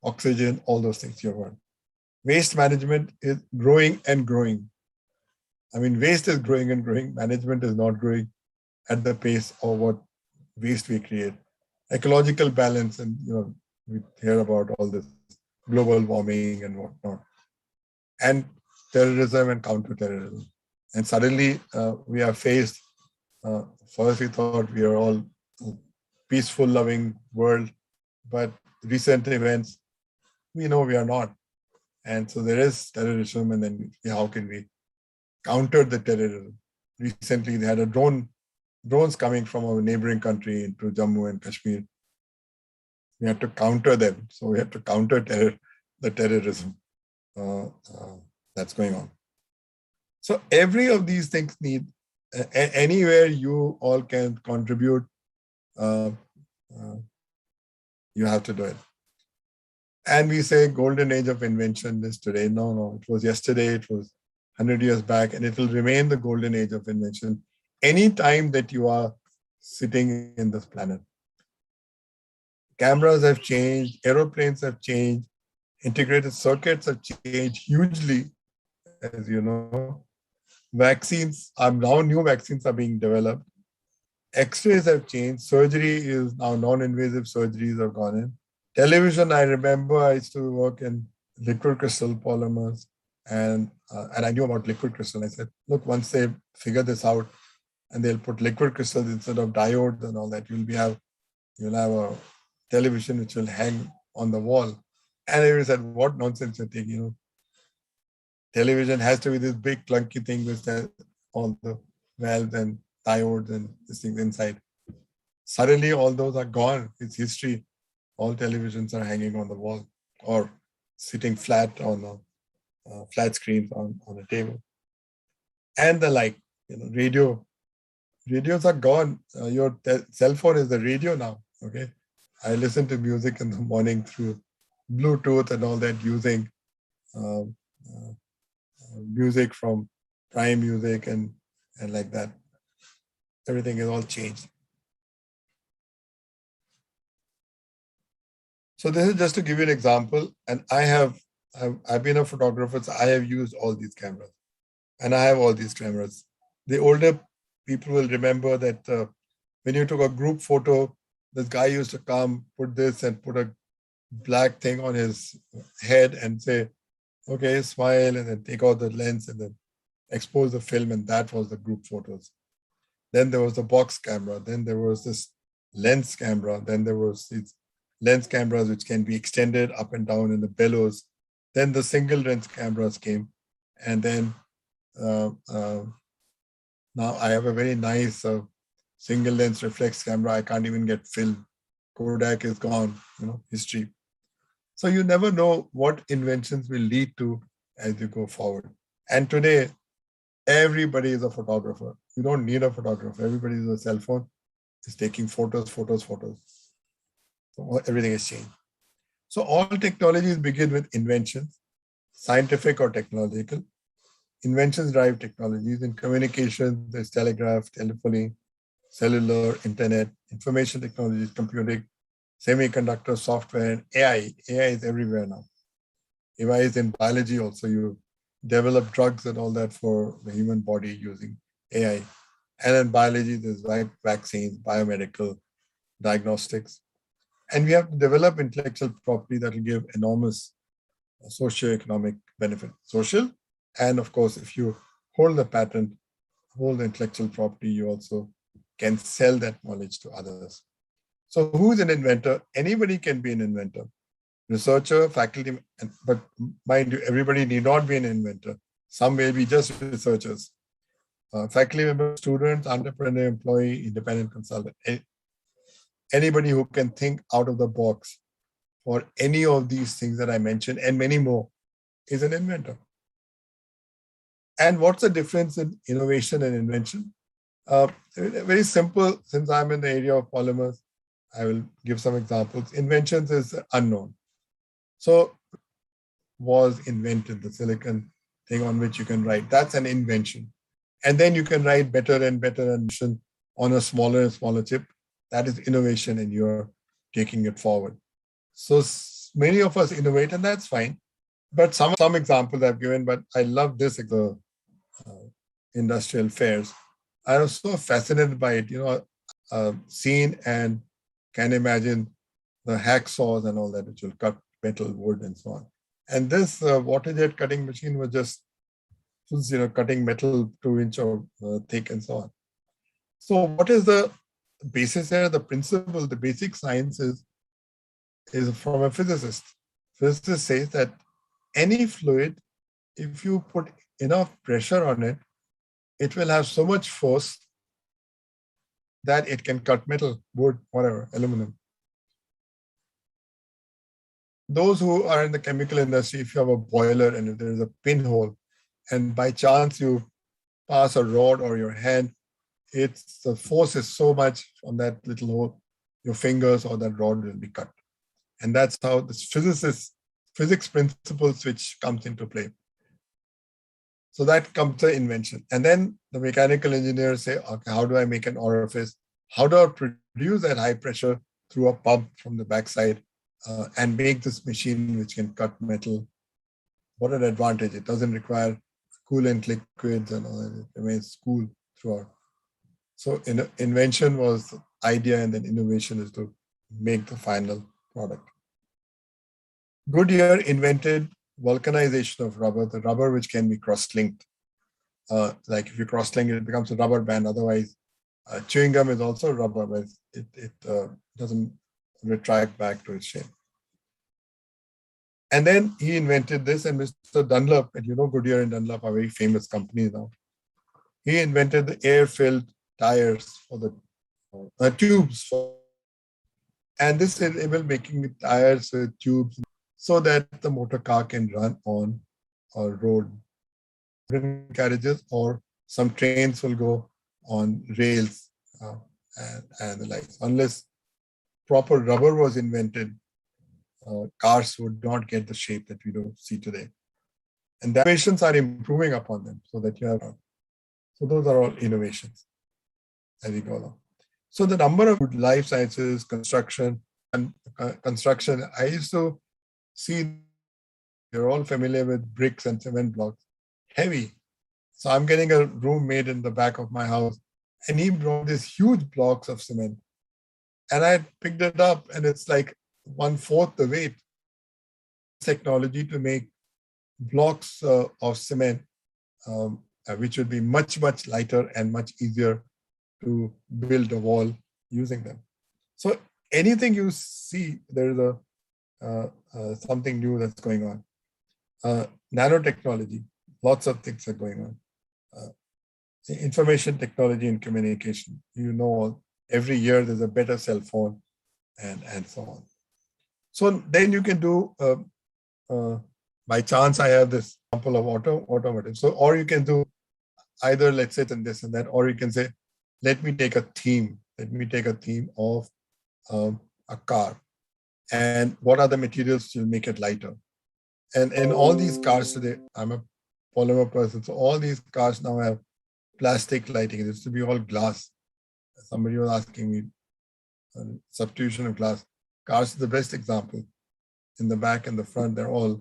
F: oxygen, all those things you heard. Waste management is growing and growing. I mean, waste is growing and growing. Management is not growing at the pace of what waste we create. ecological balance, and we hear about all this global warming and whatnot, and terrorism and counter-terrorism. And suddenly we are faced, first we thought we are all peaceful, loving world, but recent events, we know we are not. And so there is terrorism, and then how can we counter the terrorism? Recently, they had drones coming from our neighboring country into Jammu and Kashmir. We had to counter them. So we have to counter the terrorism that's going on. So every of these things need, anywhere you all can contribute, you have to do it. And we say golden age of invention is today. No, it was yesterday, it was 100 years back, and it will remain the golden age of invention any time that you are sitting in this planet. Cameras have changed, aeroplanes have changed, integrated circuits have changed hugely, as you know. Vaccines are now, new vaccines are being developed. X-rays have changed. Surgery is now non-invasive surgeries have gone in. Television, I remember I used to work in liquid crystal polymers, and I knew about liquid crystal. I said, look, once they figure this out and they'll put liquid crystals instead of diodes and all that, you'll have a television which will hang on the wall. And I said, what nonsense you're taking, Television has to be this big clunky thing with all the valves and diodes and these things inside. Suddenly all those are gone. It's history. All televisions are hanging on the wall or sitting flat on flat screens on a table. And the like, radios are gone. Your cell phone is the radio now, okay? I listen to music in the morning through Bluetooth and all that, using music from Prime Music and like that. Everything is all changed. So this is just to give you an example. And I've been a photographer, so I have used all these cameras. And I have all these cameras. The older people will remember that when you took a group photo, this guy used to come, put this and put a black thing on his head and say, okay, smile, and then take out the lens and then expose the film, and that was the group photos. Then there was the box camera. Then there was this lens camera. Then there was these lens cameras which can be extended up and down in the bellows. Then the single lens cameras came. And then now I have a very nice single lens reflex camera. I can't even get film. Kodak is gone, history. So you never know what inventions will lead to as you go forward. And today, everybody is a photographer. You don't need a photographer. Everybody is a cell phone. Is taking photos. So everything has changed. So all technologies begin with inventions, scientific or technological. Inventions drive technologies. In communication, there's telegraph, telephony, cellular, internet, information technologies, computing, semiconductor, software, and AI. AI is everywhere now. AI is in biology also. You develop drugs and all that for the human body using AI. And in biology, there's vaccines, biomedical, diagnostics. And we have to develop intellectual property that will give enormous socio-economic benefit. Social, and of course, if you hold the patent, hold the intellectual property, you also can sell that knowledge to others. So who's an inventor? Anybody can be an inventor. Researcher, faculty, but mind you, everybody need not be an inventor. Some may be just researchers. Faculty member, students, entrepreneur, employee, independent consultant. Anybody who can think out of the box for any of these things that I mentioned and many more is an inventor. And what's the difference in innovation and invention? Very simple, since I'm in the area of polymers, I will give some examples. Inventions is unknown. So was invented, the silicon thing on which you can write, that's an invention. And then you can write better and better invention on a smaller and smaller chip. That is innovation, and you're taking it forward. So many of us innovate, and that's fine. But some examples I've given, but I love this, the industrial fairs. I was so fascinated by it, seen and can imagine the hacksaws and all that, which will cut metal, wood, and so on. And this water jet cutting machine was just cutting metal 2-inch or thick and so on. So what is the basis here? The principle, the basic science is from a physicist. Physicist says that any fluid, if you put enough pressure on it, it will have so much force that it can cut metal, wood, whatever, aluminum. Those who are in the chemical industry, if you have a boiler and if there is a pinhole, and by chance you pass a rod or your hand, the force is so much on that little hole, your fingers or that rod will be cut. And that's how this physics principles which comes into play. So that comes the invention. And then the mechanical engineers say, okay, how do I make an orifice? How do I produce that high pressure through a pump from the backside and make this machine which can cut metal? What an advantage. It doesn't require coolant liquids and all that. It remains cool throughout. So invention was the idea, and then innovation is to make the final product. Goodyear invented vulcanization of rubber, the rubber which can be cross-linked. Like if you cross-link it, it becomes a rubber band. Otherwise, chewing gum is also rubber, but it doesn't retract back to its shape. And then he invented this, and Mr. Dunlop, and you know Goodyear and Dunlop are very famous companies now. He invented the air-filled tires for the tubes. And this enabled making tires with tubes so that the motor car can run on a road, carriages, or some trains will go on rails and the like. Unless proper rubber was invented, cars would not get the shape that we do see today. And the innovations are improving upon them so that you have. So those are all innovations as we go along. So the number of life sciences, construction, and construction, I used to see, you're all familiar with bricks and cement blocks, heavy. So I'm getting a room made in the back of my house, and he brought these huge blocks of cement. And I picked it up, and it's like 1/4 the weight. Technology to make blocks of cement, which would be much, much lighter and much easier to build a wall using them. So anything you see, there is something new that's going on. Nanotechnology, lots of things are going on. Information technology and communication. You know, every year there's a better cell phone and so on. So then you can do, by chance I have this example of automotive. So, or you can do either, let's say, this and that, or you can say, let me take a theme. Let me take a theme of a car. And what are the materials to make it lighter? And in all these cars today, I'm a polymer person, so all these cars now have plastic lighting. It used to be all glass. Somebody was asking me, substitution of glass. Cars is the best example. In the back and the front, they're all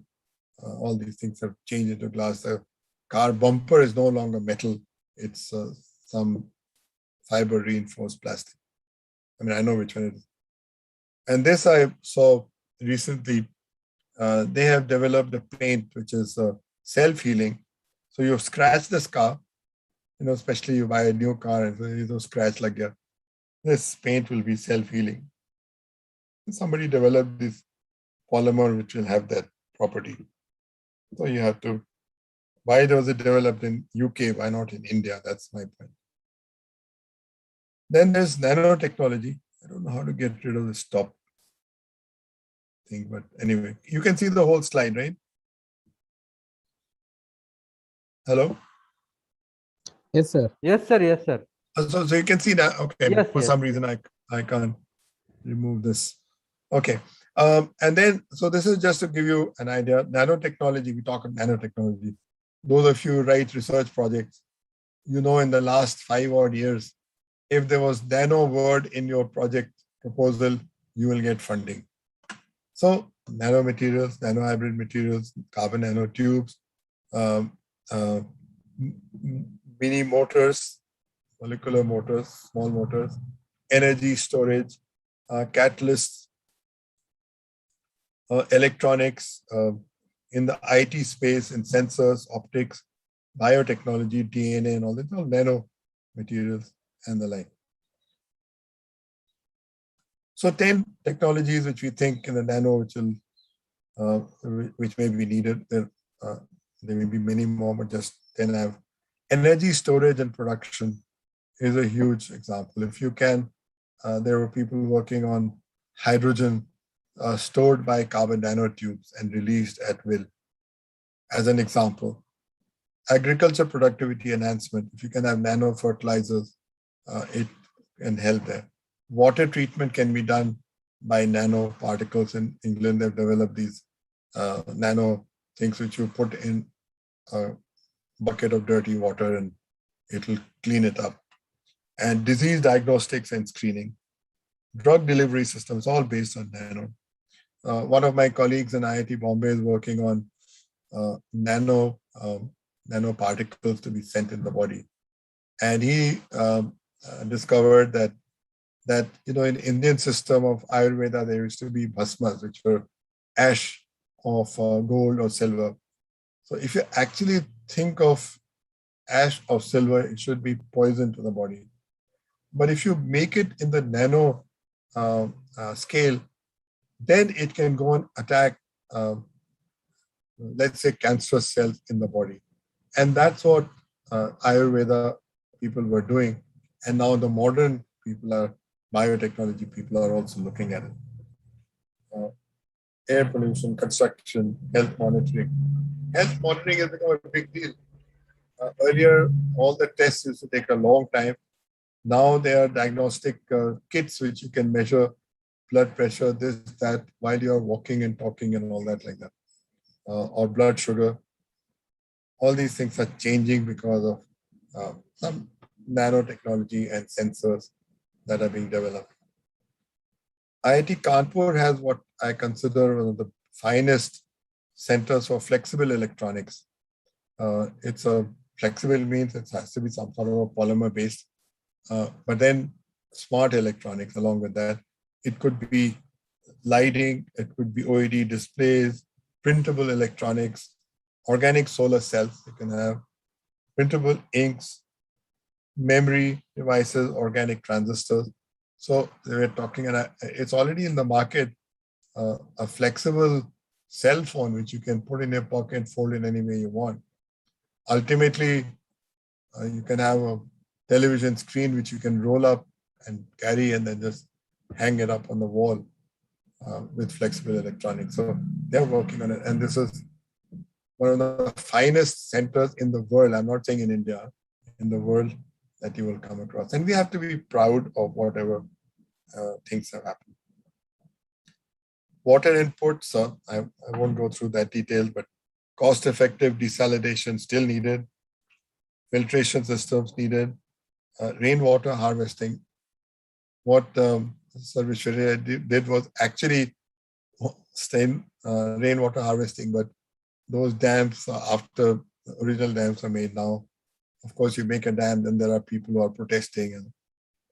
F: these things have changed into glass. The car bumper is no longer metal. It's some fiber reinforced plastic. I mean, I know which one it is. And this I saw recently. They have developed a paint which is self-healing. So you scratch this car, especially you buy a new car and you scratch like that. This paint will be self-healing. Somebody developed this polymer which will have that property. So you have to, why was it developed in UK? Why not in India? That's my point. Then there's nanotechnology. I don't know how to get rid of this top thing, but anyway, you can see the whole slide, right? Hello?
C: Yes, sir.
E: Yes, sir. Yes, sir.
F: So you can see that. Okay.
E: Yes,
F: For some reason, I can't remove this. Okay. And then, so this is just to give you an idea. Nanotechnology, we talk about nanotechnology. Those of you who write research projects, in the last 5 odd years, if there was nano word in your project proposal, you will get funding. So nanomaterials, nanohybrid materials, carbon nanotubes, mini motors, molecular motors, small motors, energy storage, catalysts, electronics, in the IT space, in sensors, optics, biotechnology, DNA, and all that, all nano materials and the like. So 10 technologies which we think in the nano which may be needed. There may be many more, but just 10 I have. Energy storage and production is a huge example. If you can, there were people working on hydrogen stored by carbon nanotubes and released at will, as an example. Agriculture productivity enhancement. If you can have nano fertilizers, it can help there. Water treatment can be done by nanoparticles. In England, they've developed these nano things which you put in a bucket of dirty water and it'll clean it up. And disease diagnostics and screening. Drug delivery systems, all based on nano. One of my colleagues in IIT Bombay is working on nanoparticles to be sent in the body. And he discovered that in Indian system of Ayurveda, there used to be bhasmas, which were ash of gold or silver. So if you actually think of ash of silver, it should be poison to the body. But if you make it in the nano scale, then it can go and attack, let's say, cancerous cells in the body. And that's what Ayurveda people were doing. And now the modern people biotechnology people are also looking at it. Air pollution, construction, health monitoring. Health monitoring has become a big deal. Earlier, all the tests used to take a long time. Now there are diagnostic kits which you can measure blood pressure, this, that, while you're walking and talking and all that like that. Or blood sugar. All these things are changing because of some nanotechnology and sensors that are being developed. IIT Kanpur has what I consider one of the finest centers for flexible electronics. It's a flexible means it has to be some sort of a polymer based, but then smart electronics along with that. It could be lighting, it could be OED displays, printable electronics, organic solar cells. You can have printable inks, memory devices, organic transistors. So we're talking, and it's already in the market, a flexible cell phone which you can put in your pocket, fold in any way you want. Ultimately, you can have a television screen which you can roll up and carry and then just hang it up on the wall with flexible electronics. So they're working on it. And this is one of the finest centers in the world. I'm not saying in India, in the world that you will come across. And we have to be proud of whatever things have happened. Water inputs, I won't go through that detail, but cost-effective desalination still needed. Filtration systems needed. Rainwater harvesting. What Sir Vishwakarma did was actually rainwater harvesting, but those dams, after the original dams are made now, of course, you make a dam, then there are people who are protesting and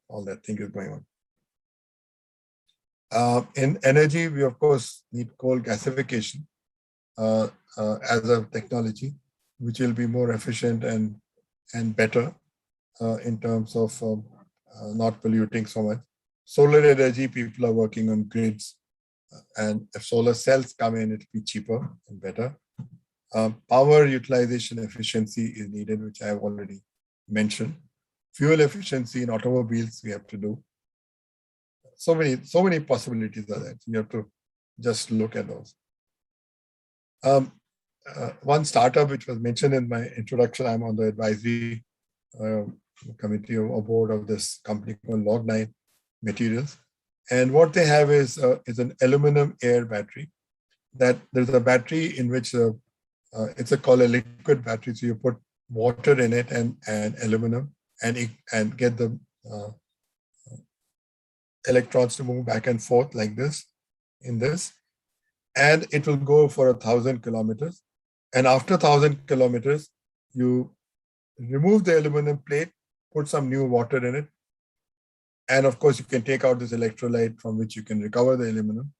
F: all that thing is going on. In energy, we of course need coal gasification as a technology, which will be more efficient and better in terms of not polluting so much. Solar energy, people are working on grids, and if solar cells come in, it'll be cheaper and better. Power utilization efficiency is needed, which I have already mentioned. Fuel efficiency in automobiles we have to do. So many possibilities are there. You have to just look at those. One startup which was mentioned in my introduction, I'm on the advisory committee or board of this company called Log9 Materials. And what they have is an aluminum air battery. That there's a battery in which it's called a liquid battery. So you put water in it and aluminum and get the electrons to move back and forth like this in this. And it will go for 1,000 kilometers. And after 1,000 kilometers, you remove the aluminum plate, put some new water in it, And of course, you can take out this electrolyte from which you can recover the aluminum.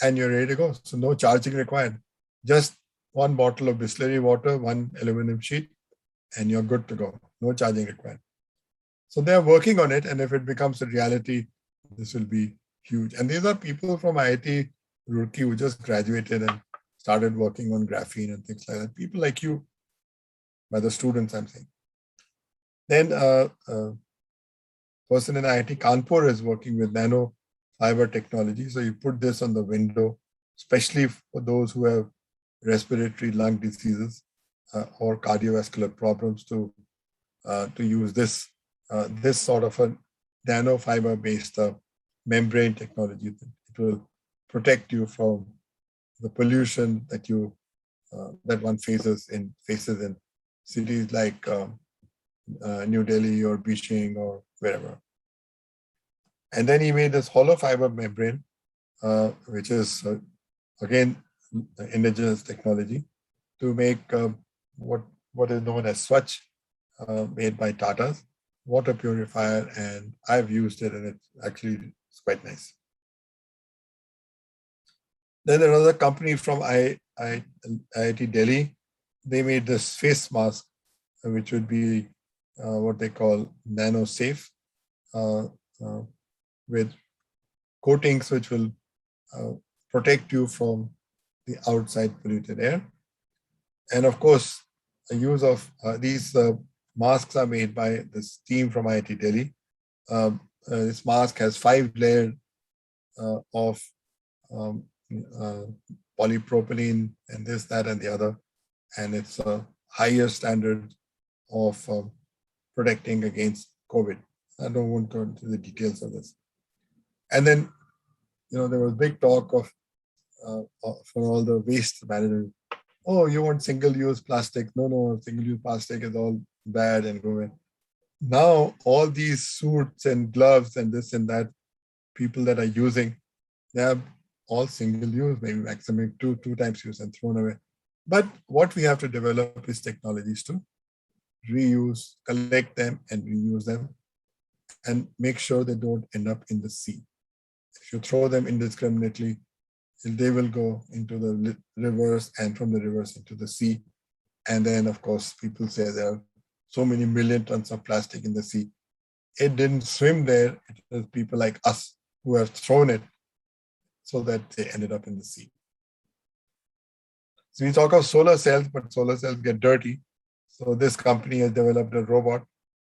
F: And you're ready to go. So no charging required. Just one bottle of distillery water, one aluminum sheet, and you're good to go. No charging required. So they're working on it. And if it becomes a reality, this will be huge. And these are people from IIT Roorkee who just graduated and started working on graphene and things like that. People like you, by the students, I'm saying. Then a person in IIT Kanpur is working with nano fiber technology. So you put this on the window, especially for those who have respiratory lung diseases or cardiovascular problems, to use this sort of a nano fiber based membrane technology. It will protect you from the pollution that that one faces in cities like New Delhi or Beijing or wherever. And then he made this hollow fiber membrane, which is again indigenous technology, to make what is known as Swachh, made by Tata's water purifier, and I've used it, and it's quite nice. Then another company from IIT Delhi, they made this face mask, which would be what they call nano safe, with coatings which will protect you from the outside polluted air. And of course, the use of these masks are made by this team from IIT Delhi. This mask has 5 layers of polypropylene and this, that, and the other. And it's a higher standard of protecting against COVID. I don't want to go into the details of this. And then, there was big talk of for all the waste management. Oh, you want single-use plastic? No, single-use plastic is all bad and go away. Now, all these suits and gloves and this and that, people that are using, they are all single-use, maybe maximum two times use and thrown away. But what we have to develop is technologies to reuse, collect them and reuse them, and make sure they don't end up in the sea. If you throw them indiscriminately, they will go into the rivers, and from the rivers into the sea. And then, of course, people say there are so many million tons of plastic in the sea. It didn't swim there. It was people like us who have thrown it so that they ended up in the sea. So we talk of solar cells, but solar cells get dirty. So this company has developed a robot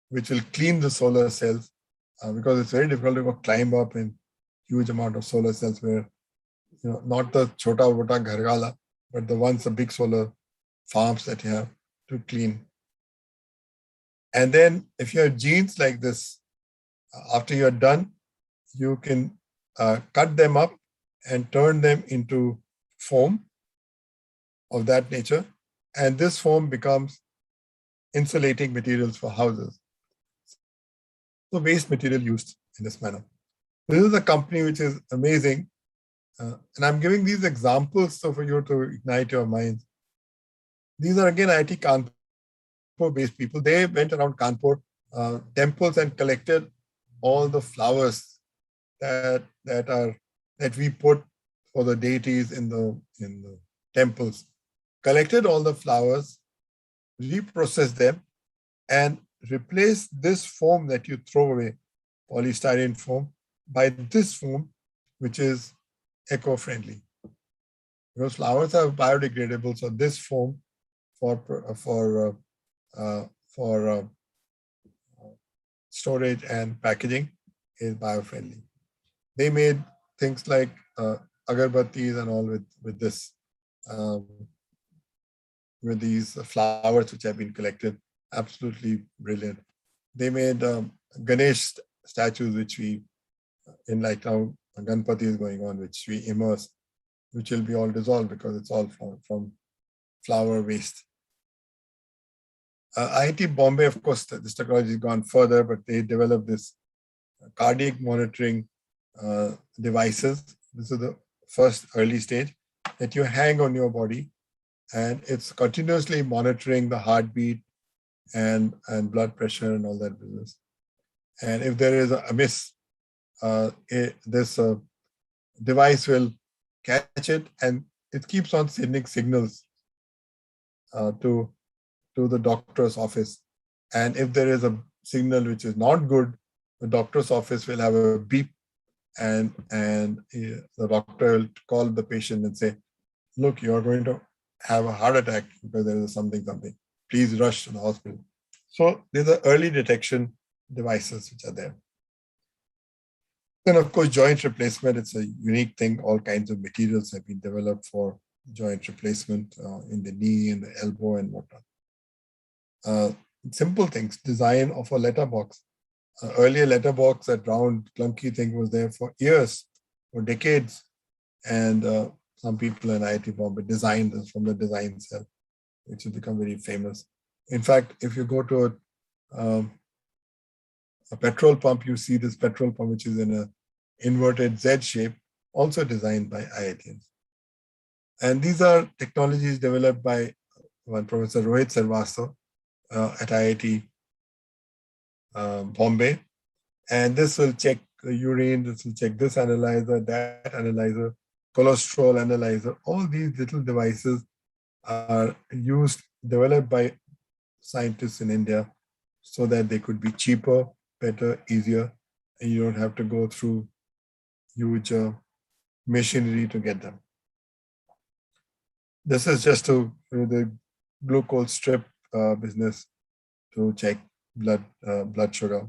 F: which will clean the solar cells, because it's very difficult to go climb up in huge amount of solar cells where, not the chota vota ghargala, but the big solar farms that you have to clean. And then if you have genes like this, after you're done, you can cut them up and turn them into foam of that nature. And this foam becomes insulating materials for houses. So waste material used in this manner. This is a company which is amazing. And I'm giving these examples so for you to ignite your minds. These are again IIT Kanpur-based people. They went around Kanpur temples and collected all the flowers that we put for the deities in the temples. Collected all the flowers, reprocessed them, and replaced this foam that you throw away, polystyrene foam, by this foam, which is eco-friendly. Because flowers are biodegradable, so this foam for storage and packaging is bio-friendly. They made things like agarbattis and all with this, with these flowers which have been collected. Absolutely brilliant. They made Ganesh statues, which we, in like now Ganpati is going on, which we immerse, which will be all dissolved because it's all from flower waste. IIT Bombay, of course, this technology has gone further, but they developed this cardiac monitoring devices. This is the first early stage that you hang on your body, and it's continuously monitoring the heartbeat and blood pressure and all that business. And if there is a miss, this device will catch it, and it keeps on sending signals to the doctor's office. And if there is a signal which is not good, the doctor's office will have a beep, and the doctor will call the patient and say, look, you're going to have a heart attack because there is something. Please rush to the hospital. So these are early detection devices which are there. Then, of course, joint replacement, it's a unique thing. All kinds of materials have been developed for joint replacement in the knee, in the elbow, and whatnot. Simple things, design of a letterbox. Earlier letterbox, that round clunky thing, was there for years, for decades. And some people in IIT Bombay designed this from the design cell, which has become very famous. In fact, if you go to a petrol pump, you see this petrol pump, which is in an inverted Z shape, also designed by IITians. And these are technologies developed by one Professor Rohit Sarvasto at IIT Bombay. And this will check the urine, this will check this analyzer, that analyzer, cholesterol analyzer. All these little devices are developed by scientists in India so that they could be cheaper, better, easier, and you don't have to go through huge machinery to get them. This is just to the glucose strip business to check blood sugar.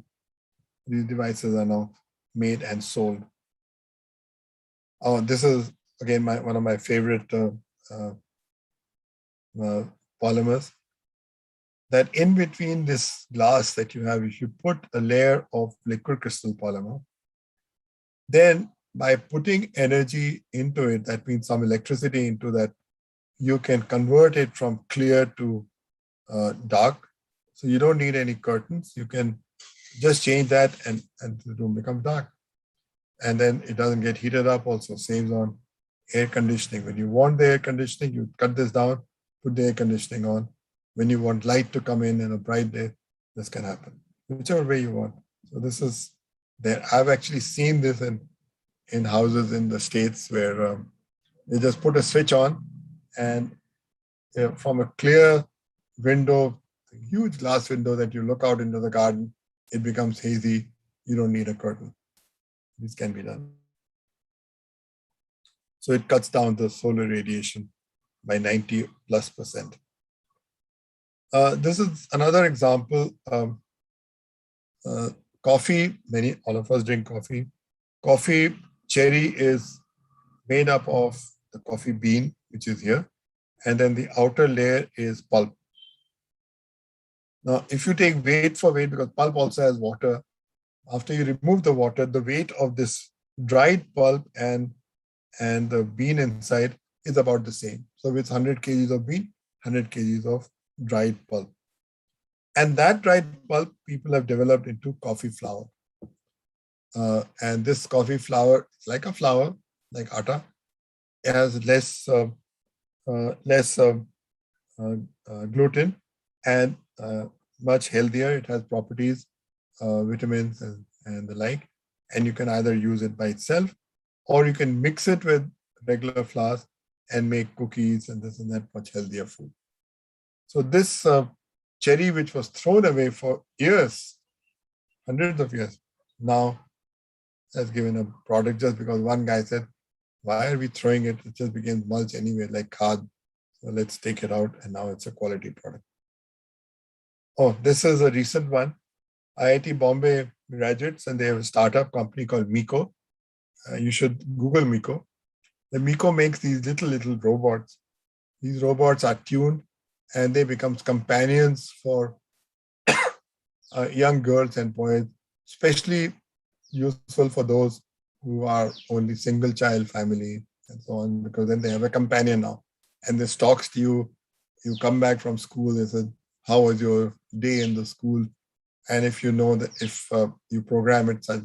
F: These devices are now made and sold. Oh, this is again one of my favorite polymers. That in between this glass that you have, if you put a layer of liquid crystal polymer, then by putting energy into it, that means some electricity into that, you can convert it from clear to dark. So you don't need any curtains. You can just change that and the room becomes dark. And then it doesn't get heated up, also saves on air conditioning. When you want the air conditioning, you cut this down, put the air conditioning on. When you want light to come in a bright day, this can happen, whichever way you want. So this is there. I've actually seen this in houses in the States where they just put a switch on, and from a clear window, a huge glass window that you look out into the garden, it becomes hazy. You don't need a curtain. This can be done. So it cuts down the solar radiation by 90+%. This is another example. Coffee, all of us drink coffee. Coffee cherry is made up of the coffee bean, which is here, and then the outer layer is pulp. Now, if you take weight for weight, because pulp also has water, after you remove the water, the weight of this dried pulp and the bean inside is about the same. So it's 100 kgs of bean, 100 kgs of dried pulp. And that dried pulp people have developed into coffee flour. And this coffee flour is like a flour, like atta. It has less gluten and much healthier. It has properties, vitamins and the like. And you can either use it by itself, or you can mix it with regular flour and make cookies and this and that, much healthier food. So this cherry, which was thrown away for years, hundreds of years, now has given a product just because one guy said, why are we throwing it? It just became mulch anyway, like khad. So let's take it out, and now it's a quality product. Oh, this is a recent one. IIT Bombay graduates, and they have a startup company called Miko. You should Google Miko. The Miko makes these little robots. These robots are tuned, and they become companions for young girls and boys, especially useful for those who are only single child family and so on, because then they have a companion now. And this talks to you. You come back from school, they said, how was your day in the school? And if you know that if you program it such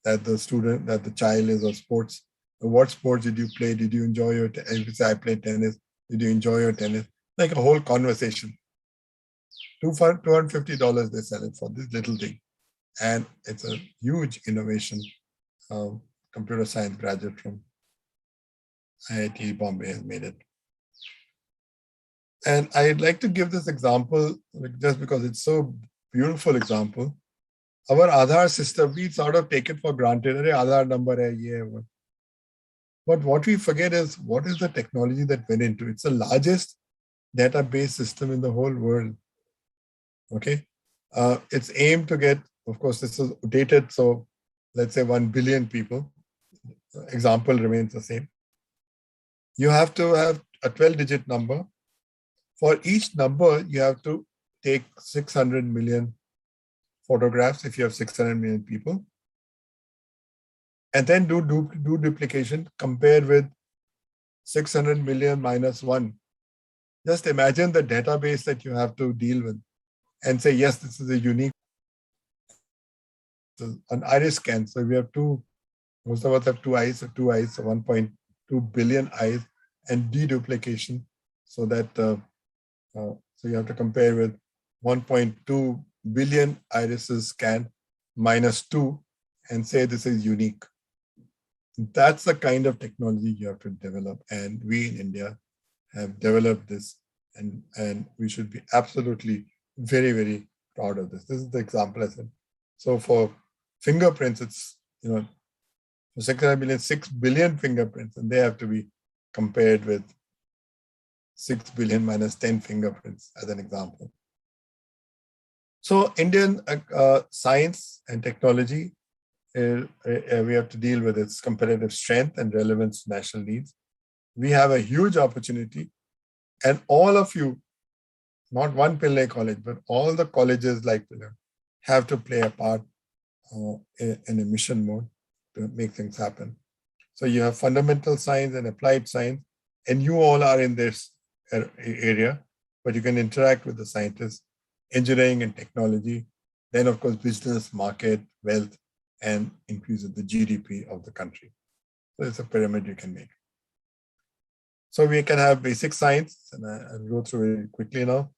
F: that the child is a sports, what sports did you play? Did you enjoy your, if you say I played tennis, did you enjoy your tennis? Like a whole conversation. $250 they sell it for, this little thing. And it's a huge innovation. Computer science graduate from IIT Bombay has made it. And I'd like to give this example just because it's so beautiful example. Our Aadhaar system, we sort of take it for granted. Aadhaar number hai, ye hai, wo. But what we forget is what is the technology that went into it. It's the largest database system in the whole world. Okay. It's aimed to get, of course, this is dated. So let's say 1 billion people. The example remains the same. You have to have a 12-digit number. For each number, you have to take 600 million photographs if you have 600 million people. And then do duplication, compare with 600 million minus 1. Just imagine the database that you have to deal with and say, yes, this is a unique, an iris scan. So we have most of us have two eyes, so 1.2 billion eyes, and deduplication so that, so you have to compare with 1.2 billion irises scanned minus 2 and say this is unique. That's the kind of technology you have to develop. And we in India have developed this, and we should be absolutely very, very proud of this. This is the example I said. So for fingerprints, it's, for 600 million, 6 billion fingerprints, and they have to be compared with 6 billion minus 10 fingerprints as an example. So Indian science and technology, we have to deal with its competitive strength and relevance to national needs. We have a huge opportunity, and all of you, not one Pillai college, but all the colleges like Pillai have to play a part in a mission mode to make things happen. So you have fundamental science and applied science, and you all are in this area, but you can interact with the scientists, engineering and technology, then of course business, market, wealth, and increases the GDP of the country. So it's a pyramid you can make. So we can have basic science, and I'll go through it quickly now,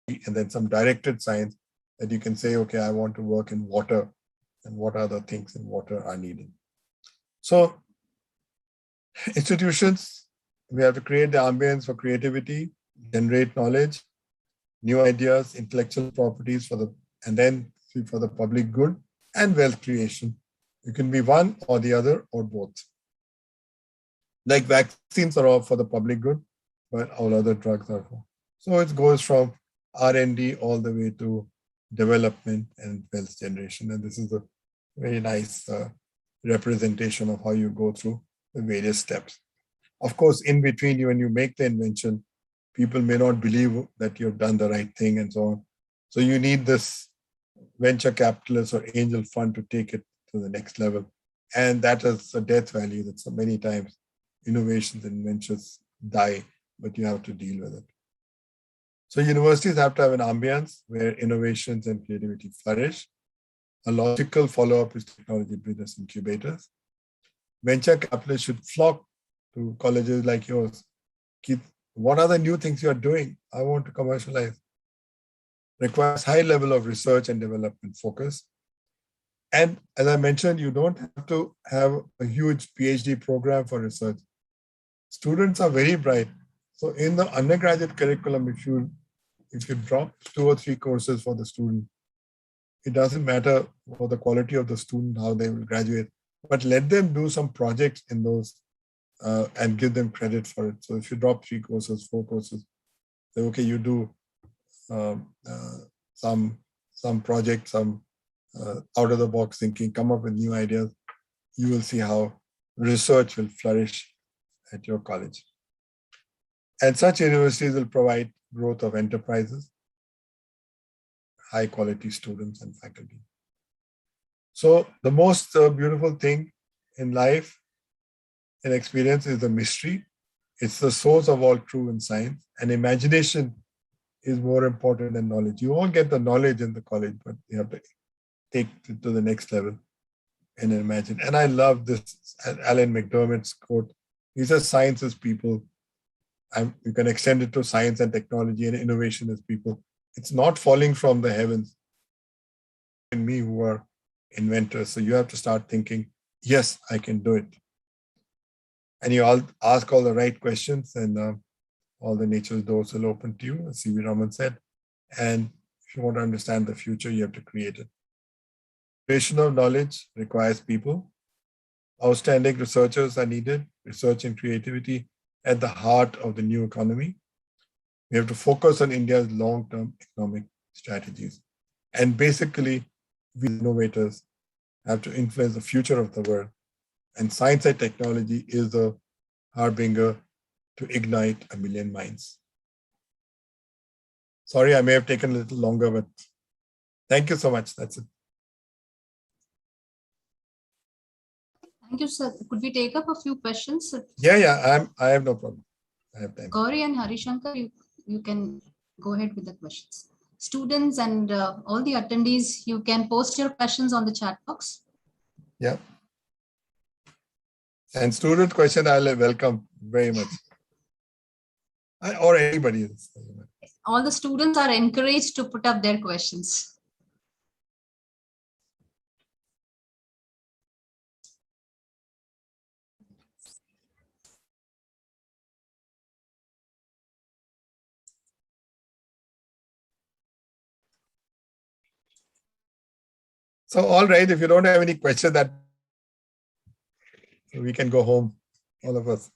F: and then some directed science that you can say, okay, I want to work in water, and what other things in water are needed. So institutions, we have to create the ambience for creativity, generate knowledge, new ideas, intellectual properties and then for the public good and wealth creation. You can be one or the other or both. Like vaccines are all for the public good, but all other drugs are for. So it goes from R&D all the way to development and wealth generation. And this is a very nice representation of how you go through the various steps. Of course, in between, when you make the invention, people may not believe that you've done the right thing and so on. So you need this venture capitalist or angel fund to take it to the next level. And that is a death value that so many times innovations and ventures die, but you have to deal with it. So universities have to have an ambience where innovations and creativity flourish. A logical follow-up is technology business incubators. Venture capitalists should flock to colleges like yours. What are the new things you are doing? I want to commercialize. Requires high level of research and development focus. And as I mentioned, you don't have to have a huge PhD program for research. Students are very bright. So in the undergraduate curriculum, if you drop 2 or 3 courses for the student, it doesn't matter for the quality of the student, how they will graduate, but let them do some projects in those and give them credit for it. So if you drop 3 courses, 4 courses, say, okay, you do some project, some out of the box thinking, come up with new ideas, you will see how research will flourish at your college. And such universities will provide growth of enterprises, high quality students and faculty. So the most beautiful thing in life and experience is the mystery. It's the source of all truth in science, and imagination is more important than knowledge. You won't get the knowledge in the college, but you have to take it to the next level and imagine. And I love this Alan McDermott's quote. He says science is people. You can extend it to science and technology, and innovation is people. It's not falling from the heavens. in me who are inventors. So you have to start thinking, yes, I can do it. And you all ask all the right questions, and all the nature's doors will open to you, as C.V. Raman said. And if you want to understand the future, you have to create it. Creation of knowledge requires people. Outstanding researchers are needed. Research and creativity at the heart of the new economy. We have to focus on India's long-term economic strategies. And basically, we innovators have to influence the future of the world. And science and technology is the harbinger to ignite a million minds. Sorry, I may have taken a little longer, but thank you so much. That's it.
D: Thank you, sir. Could we take up a few questions?
F: Yeah, I have no problem. I have time.
D: Gauri and Harishankar, you can go ahead with the questions. Students and all the attendees, you can post your questions on the chat box.
F: Yeah. And student question, I'll welcome very much. Or anybody else.
D: All the students are encouraged to put up their questions.
F: So, all right, if you don't have any question, that we can go home, all of us.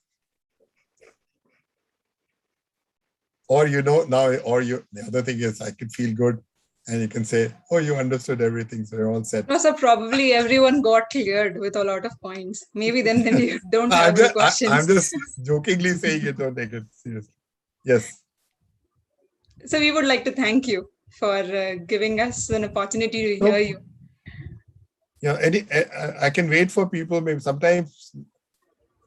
F: Or the other thing is I can feel good and you can say, oh, you understood everything, so you're all set.
A: No, so probably everyone got cleared with a lot of points. Maybe then you don't have any questions.
F: I'm just jokingly saying it, don't take it seriously. Yes.
A: So we would like to thank you for giving us an opportunity to hear you.
F: Yeah, I can wait for people. Maybe sometimes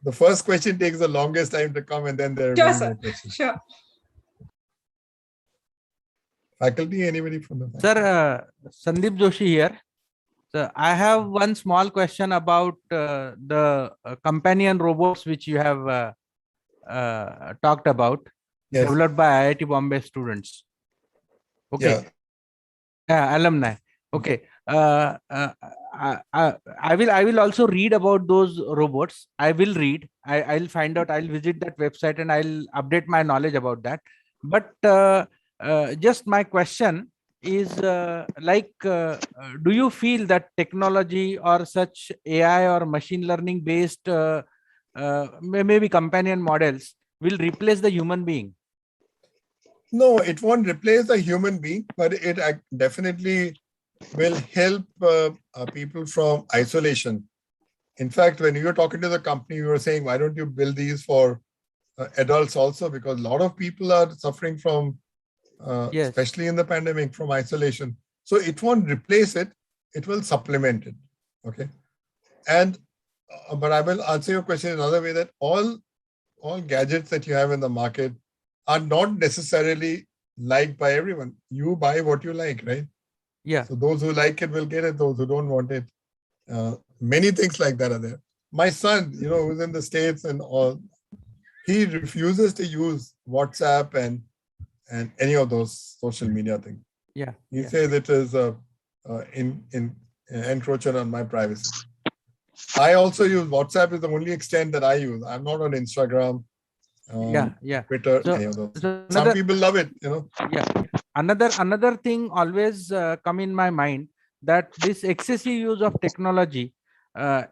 F: the first question takes the longest time to come, and then there are more questions.
A: Sure.
F: Faculty, anybody from the faculty?
E: Sir, Sandeep Joshi here. So I have one small question about the companion robots which you have talked about, developed by IIT Bombay students. Okay. Yeah, alumni. Okay. I will also read about those robots. I will read. I'll find out. I'll visit that website and I'll update my knowledge about that. But just my question is do you feel that technology or such AI or machine learning based maybe companion models will replace the human being?
F: No, it won't replace the human being, but it definitely will help people from isolation. In fact, when you were talking to the company, you were saying, why don't you build these for adults also? Because a lot of people are suffering from, especially in the pandemic, from isolation. So it won't replace it. It will supplement it. Okay. And, but I will answer your question in another way, that all gadgets that you have in the market are not necessarily liked by everyone. You buy what you like, right?
E: Yeah.
F: So those who like it will get it. Those who don't want it, many things like that are there. My son, who's in the States and all, he refuses to use WhatsApp and any of those social media things.
E: Yeah.
F: He says it is encroaching on my privacy. I also use WhatsApp is the only extent that I use. I'm not on Instagram, Twitter, any of those. Some people love it,
E: Yeah. Another thing always come in my mind, that this excessive use of technology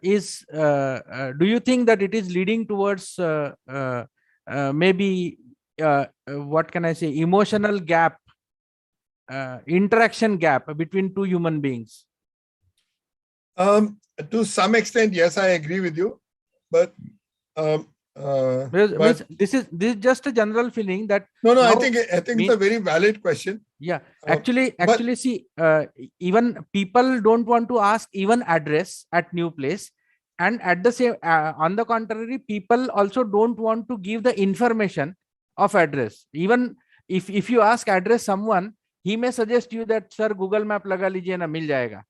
E: is, do you think that it is leading towards maybe what can I say, emotional gap, interaction gap between two human beings?
F: To some extent, yes, I agree with you, but
E: this is just a general feeling that
F: no, I think it's a very valid question.
E: Yeah, actually see, even people don't want to ask even address at new place, and at the same on the contrary, people also don't want to give the information of address. Even if you ask address someone, he may suggest you that sir Google Map laga lijiye na, mil jayega.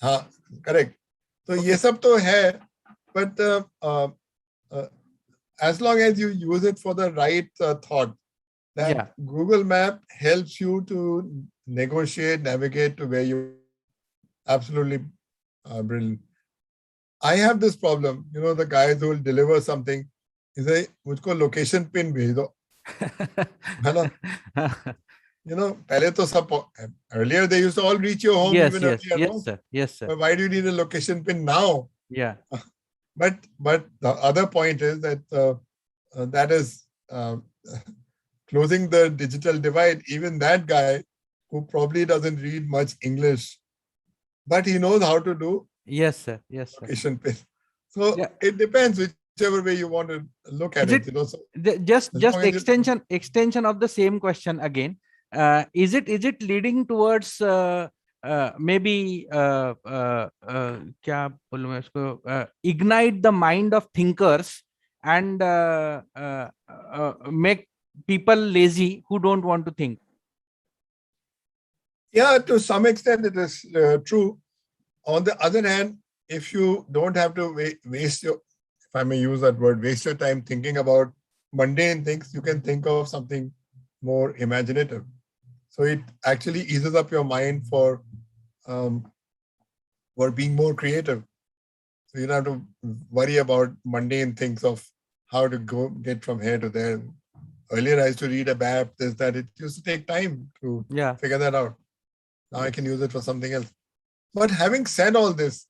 F: हाँ, correct. So ये सब तो है, but as long as you use it for the right thought, that Google Map helps you to negotiate, navigate to where you. Absolutely brilliant. I have this problem, the guys who will deliver something, he say, "Mujhko location pin bhej do." है ना? Earlier they used to all reach your home
E: Yes,
F: even
E: yes,
F: earlier, no?
E: yes, sir. Yes, sir.
F: But why do you need a location pin now?
E: Yeah.
F: But the other point is that that is closing the digital divide. Even that guy who probably doesn't read much English, but he knows how to do
E: Yes, sir. Yes, sir.
F: location pin. So
E: Yeah.
F: it depends whichever way you want to look at it. So
E: Just
F: as long as
E: extension of the same question again. Is it leading towards maybe क्या बोलूं मैं इसको, ignite the mind of thinkers and make people lazy who don't want to think?
F: Yeah, to some extent it is true. On the other hand, if you don't have to waste your, if I may use that word, waste your time thinking about mundane things, you can think of something more imaginative. So it actually eases up your mind for being more creative. So you don't have to worry about mundane things of how to get from here to there. Earlier I used to read a map, this, that. It used to take time to figure that out. Now I can use it for something else. But having said all this,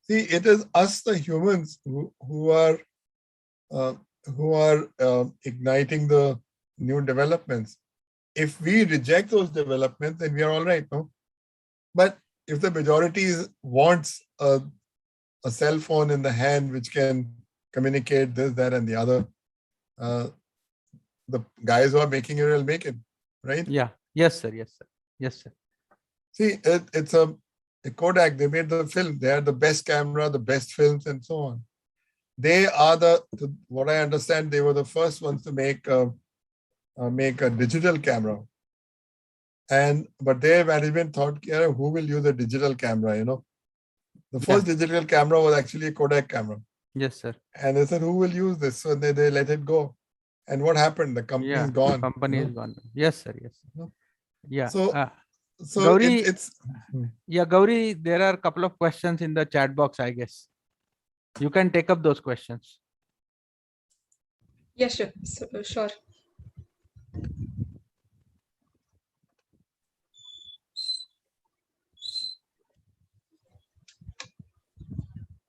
F: see, it is us, the humans, who are igniting the new developments. If we reject those developments, then we are all right, no? But if the majority wants a cell phone in the hand which can communicate this, that, and the other, the guys who are making it will make it, right?
E: Yeah. Yes, sir. Yes, sir. Yes, sir.
F: See, it's a Kodak. They made the film. They had the best camera, the best films, and so on. They are what I understand, they were the first ones to make a digital camera. But their management thought, who will use a digital camera? The first digital camera was actually a Kodak camera.
E: Yes, sir.
F: And they said, who will use this? So they let it go. And what happened? The company is gone.
E: The company is gone. Yes, sir. Yes, sir. Yeah.
F: So
E: Gauri,
F: it's
E: Gauri, there are a couple of questions in the chat box, I guess. You can take up those questions.
A: Yes, sure. Sure.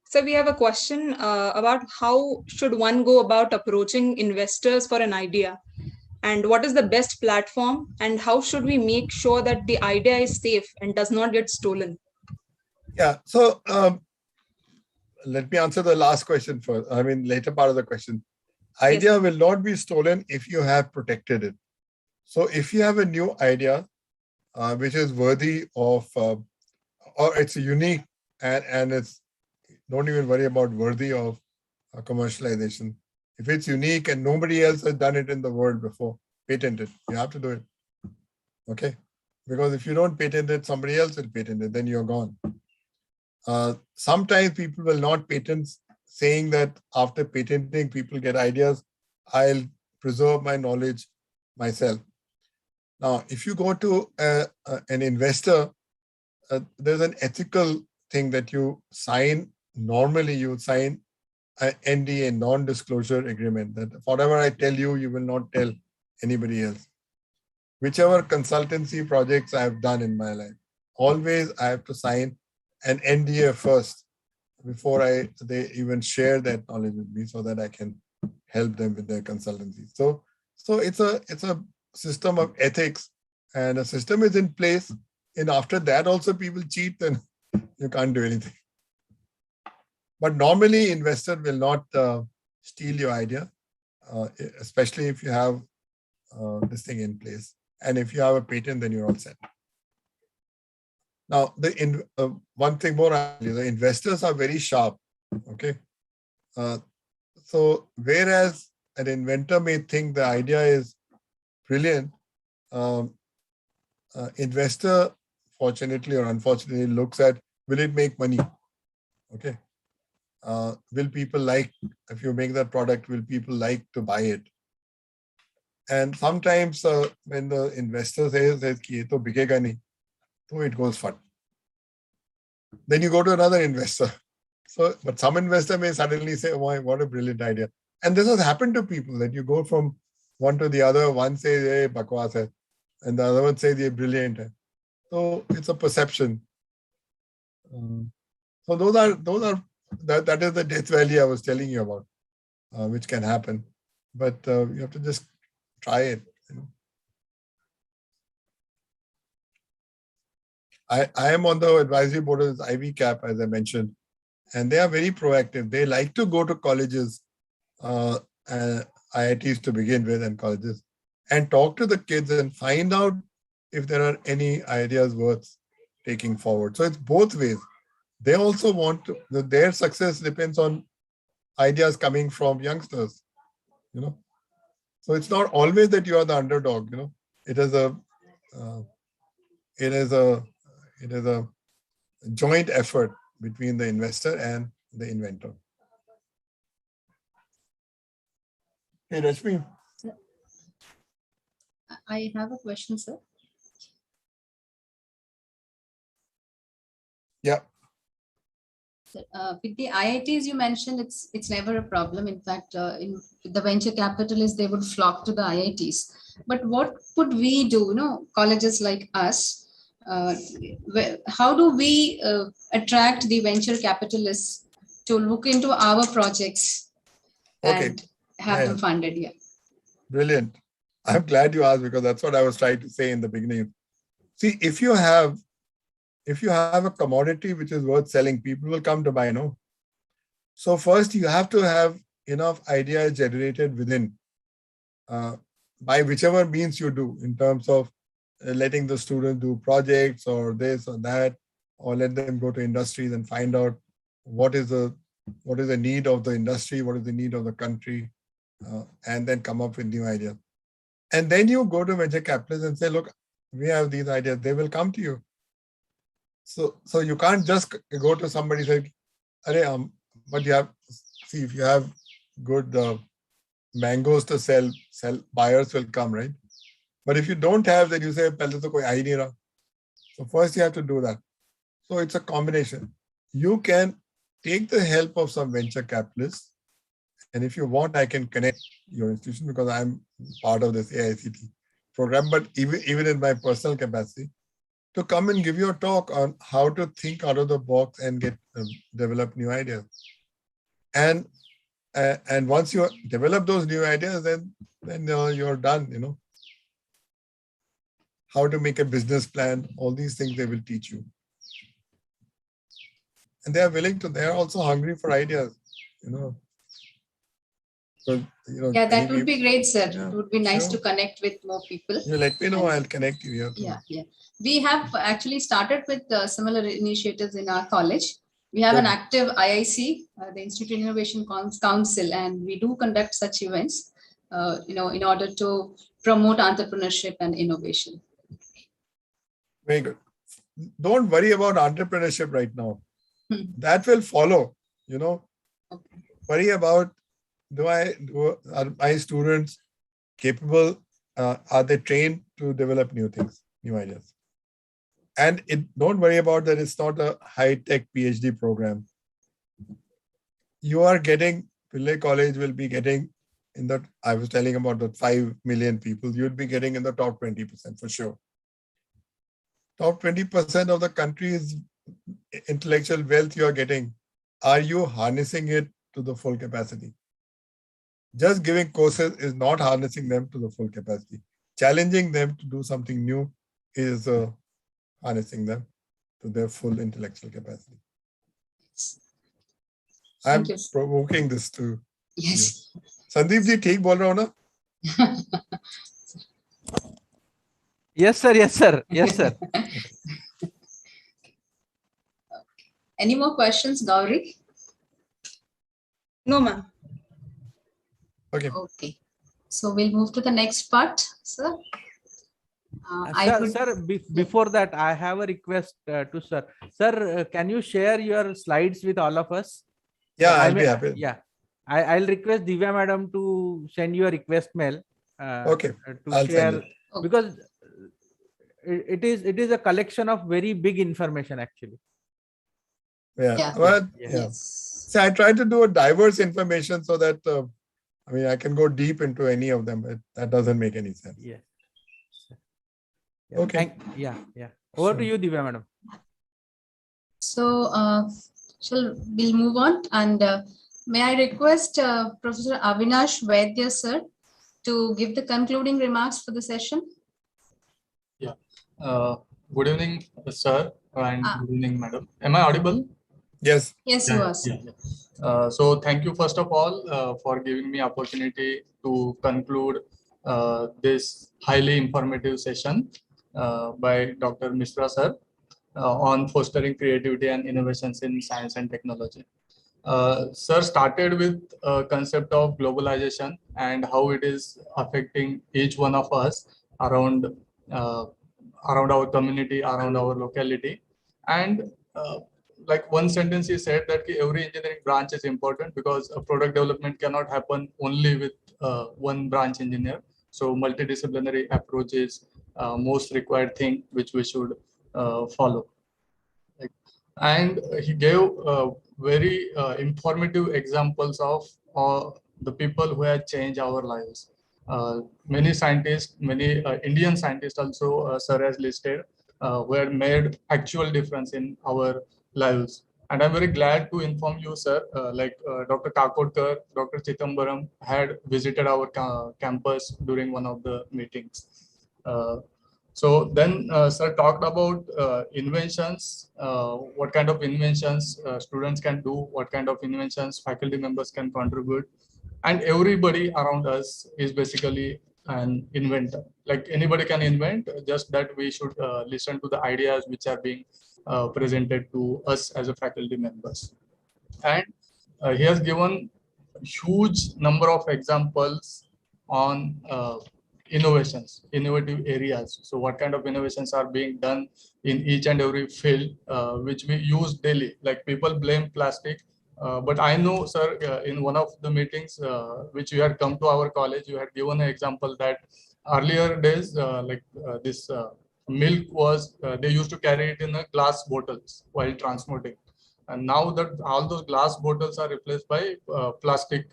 A: So we have a question about how should one go about approaching investors for an idea, and what is the best platform, and how should we make sure that the idea is safe and does not get stolen?
F: Yeah. So let me answer the last question first. I mean, later part of the question. Idea will not be stolen if you have protected it. So if you have a new idea, which is worthy of, or it's unique and it's, don't even worry about worthy of commercialization. If it's unique and nobody else has done it in the world before, patent it. You have to do it. Okay? Because if you don't patent it, somebody else will patent it, then you're gone. Sometimes people will not patent, saying that after patenting, people get ideas. I'll preserve my knowledge myself. Now, if you go to an investor, there's an ethical thing that you sign. Normally, you sign an NDA, non-disclosure agreement, that whatever I tell you, you will not tell anybody else. Whichever consultancy projects I have done in my life, always I have to sign an NDA first before they even share that knowledge with me, so that I can help them with their consultancy. So it's a system of ethics, and a system is in place. And after that, also people cheat, then you can't do anything. But normally, investor will not steal your idea, especially if you have this thing in place. And if you have a patent, then you're all set. Now, one thing more, the investors are very sharp. Okay. So whereas an inventor may think the idea is brilliant, investor, fortunately or unfortunately, looks at, will it make money? Okay. Will people like, if you make that product, will people like to buy it? And sometimes when the investor says कि ये तो बिकेगा नहीं, so it goes fun. Then you go to another investor. So, but some investor may suddenly say, "Oh, what a brilliant idea." And this has happened to people that you go from one to the other. One says, "Hey, bakwas hai," and the other one says, "Ye brilliant hai." So it's a perception. So that is the death valley I was telling you about, which can happen, but you have to just try it. You know. I am on the advisory board of IVCAP, as I mentioned, and they are very proactive. They like to go to colleges, IITs to begin with, and colleges, and talk to the kids and find out if there are any ideas worth taking forward. So it's both ways. They also want to, their success depends on ideas coming from youngsters, you know. So it's not always that you are the underdog, you know. It is a joint effort between the investor and the inventor. Hey, Rashmi.
D: I have a question, sir.
F: Yeah.
D: With the IITs, you mentioned it's never a problem. In fact, in the venture capitalists, they would flock to the IITs. But what could we do? You know, colleges like us, how do we attract the venture capitalists to look into our projects and have them funded? Yeah.
F: Brilliant. I'm glad you asked, because that's what I was trying to say in the beginning. See, if you have a commodity which is worth selling, people will come to buy, no? So first you have to have enough ideas generated within, by whichever means you do, in terms of letting the students do projects or this or that, or let them go to industries and find out what is the need of the industry, what is the need of the country, and then come up with new ideas. And then you go to venture capitalists and say, look, we have these ideas. They will come to you. So you can't just go to somebody and say, but you have, see, if you have good mangoes to sell, buyers will come, right? But if you don't have, then you say, pehle to koi aa hi nahi raha. So first you have to do that. So it's a combination. You can take the help of some venture capitalists, and if you want, I can connect your institution, because I'm part of this AICT program, but even in my personal capacity, to come and give you a talk on how to think out of the box and get develop new ideas. And once you develop those new ideas, then you're done, you know. How to make a business plan, all these things they will teach you. And they are willing to, they are also hungry for ideas, you know. So, you know,
D: yeah, that would be great, sir.
F: Yeah,
D: it would be nice to connect with more people.
F: You let me know, I'll connect you here.
D: Yeah. We have actually started with similar initiatives in our college. We have an active IIC, the Institute Innovation Council, and we do conduct such events, you know, in order to promote entrepreneurship and innovation.
F: Very good. Don't worry about entrepreneurship right now. That will follow, you know.
D: Okay.
F: Worry about, are my students capable? Are they trained to develop new things, new ideas? And don't worry about that. It's not a high-tech PhD program. You are getting, Pillai College will be getting in the, I was telling about the 5 million people, you'll be getting in the top 20% for sure. Top 20% of the country's intellectual wealth you are getting. Are you harnessing it to the full capacity? Just giving courses is not harnessing them to the full capacity. Challenging them to do something new is harnessing them to their full intellectual capacity. I'm provoking this to
D: yes.
F: you. Sandeep ji, ठीक बोल रहा हूँ ना?
E: Yes, sir. Yes, sir. Yes, sir.
D: Any more questions, Gauri?
A: No, ma'am.
F: Okay.
D: Okay. So we'll move to the next part, sir.
E: Sir, before that, I have a request to sir. Sir, can you share your slides with all of us?
F: Yeah, I'll be happy.
E: Yeah, I'll request Divya madam to send you a request mail.
F: Okay.
E: To
F: I'll
E: share,
F: send it.
E: because it is a collection of very big information actually.
F: Yeah.
D: Yeah.
F: But,
E: Yeah.
F: yeah.
D: Yes.
F: So I try to do a diverse information so that, I mean, I can go deep into any of them, but that doesn't make any sense.
E: Yes.
F: Okay.
E: Yeah. Over to you, Divya madam.
D: So we'll move on, and may I request Professor Avinash Vaidya sir to give the concluding remarks for the session.
G: Yeah. Good evening, sir, and good evening, madam. Am I audible?
F: Yes.
D: Yes, you are, sir.
G: So thank you first of all for giving me opportunity to conclude this highly informative session by Dr. Misra sir on fostering creativity and innovations in science and technology. Sir started with a concept of globalization and how it is affecting each one of us around around our community, around our locality, and like one sentence he said that every engineering branch is important because product development cannot happen only with one branch engineer. So multidisciplinary approach is most required thing which we should follow. And he gave very informative examples of the people who have changed our lives. Many scientists, many Indian scientists also, sir has listed, who had made actual difference in our lives. And I'm very glad to inform you, sir, Dr. Kakodkar, Dr. Chithambaram had visited our campus during one of the meetings. So then sir talked about inventions, what kind of inventions students can do, what kind of inventions faculty members can contribute. And everybody around us is basically an inventor. Like anybody can invent, just that we should listen to the ideas which are being presented to us as a faculty members. And he has given huge number of examples on innovations, innovative areas. So what kind of innovations are being done in each and every field, which we use daily. Like people blame plastic, but I know, sir, in one of the meetings which you had come to our college, you had given an example that earlier days, this milk was, they used to carry it in a glass bottles while transporting. And now that all those glass bottles are replaced by plastic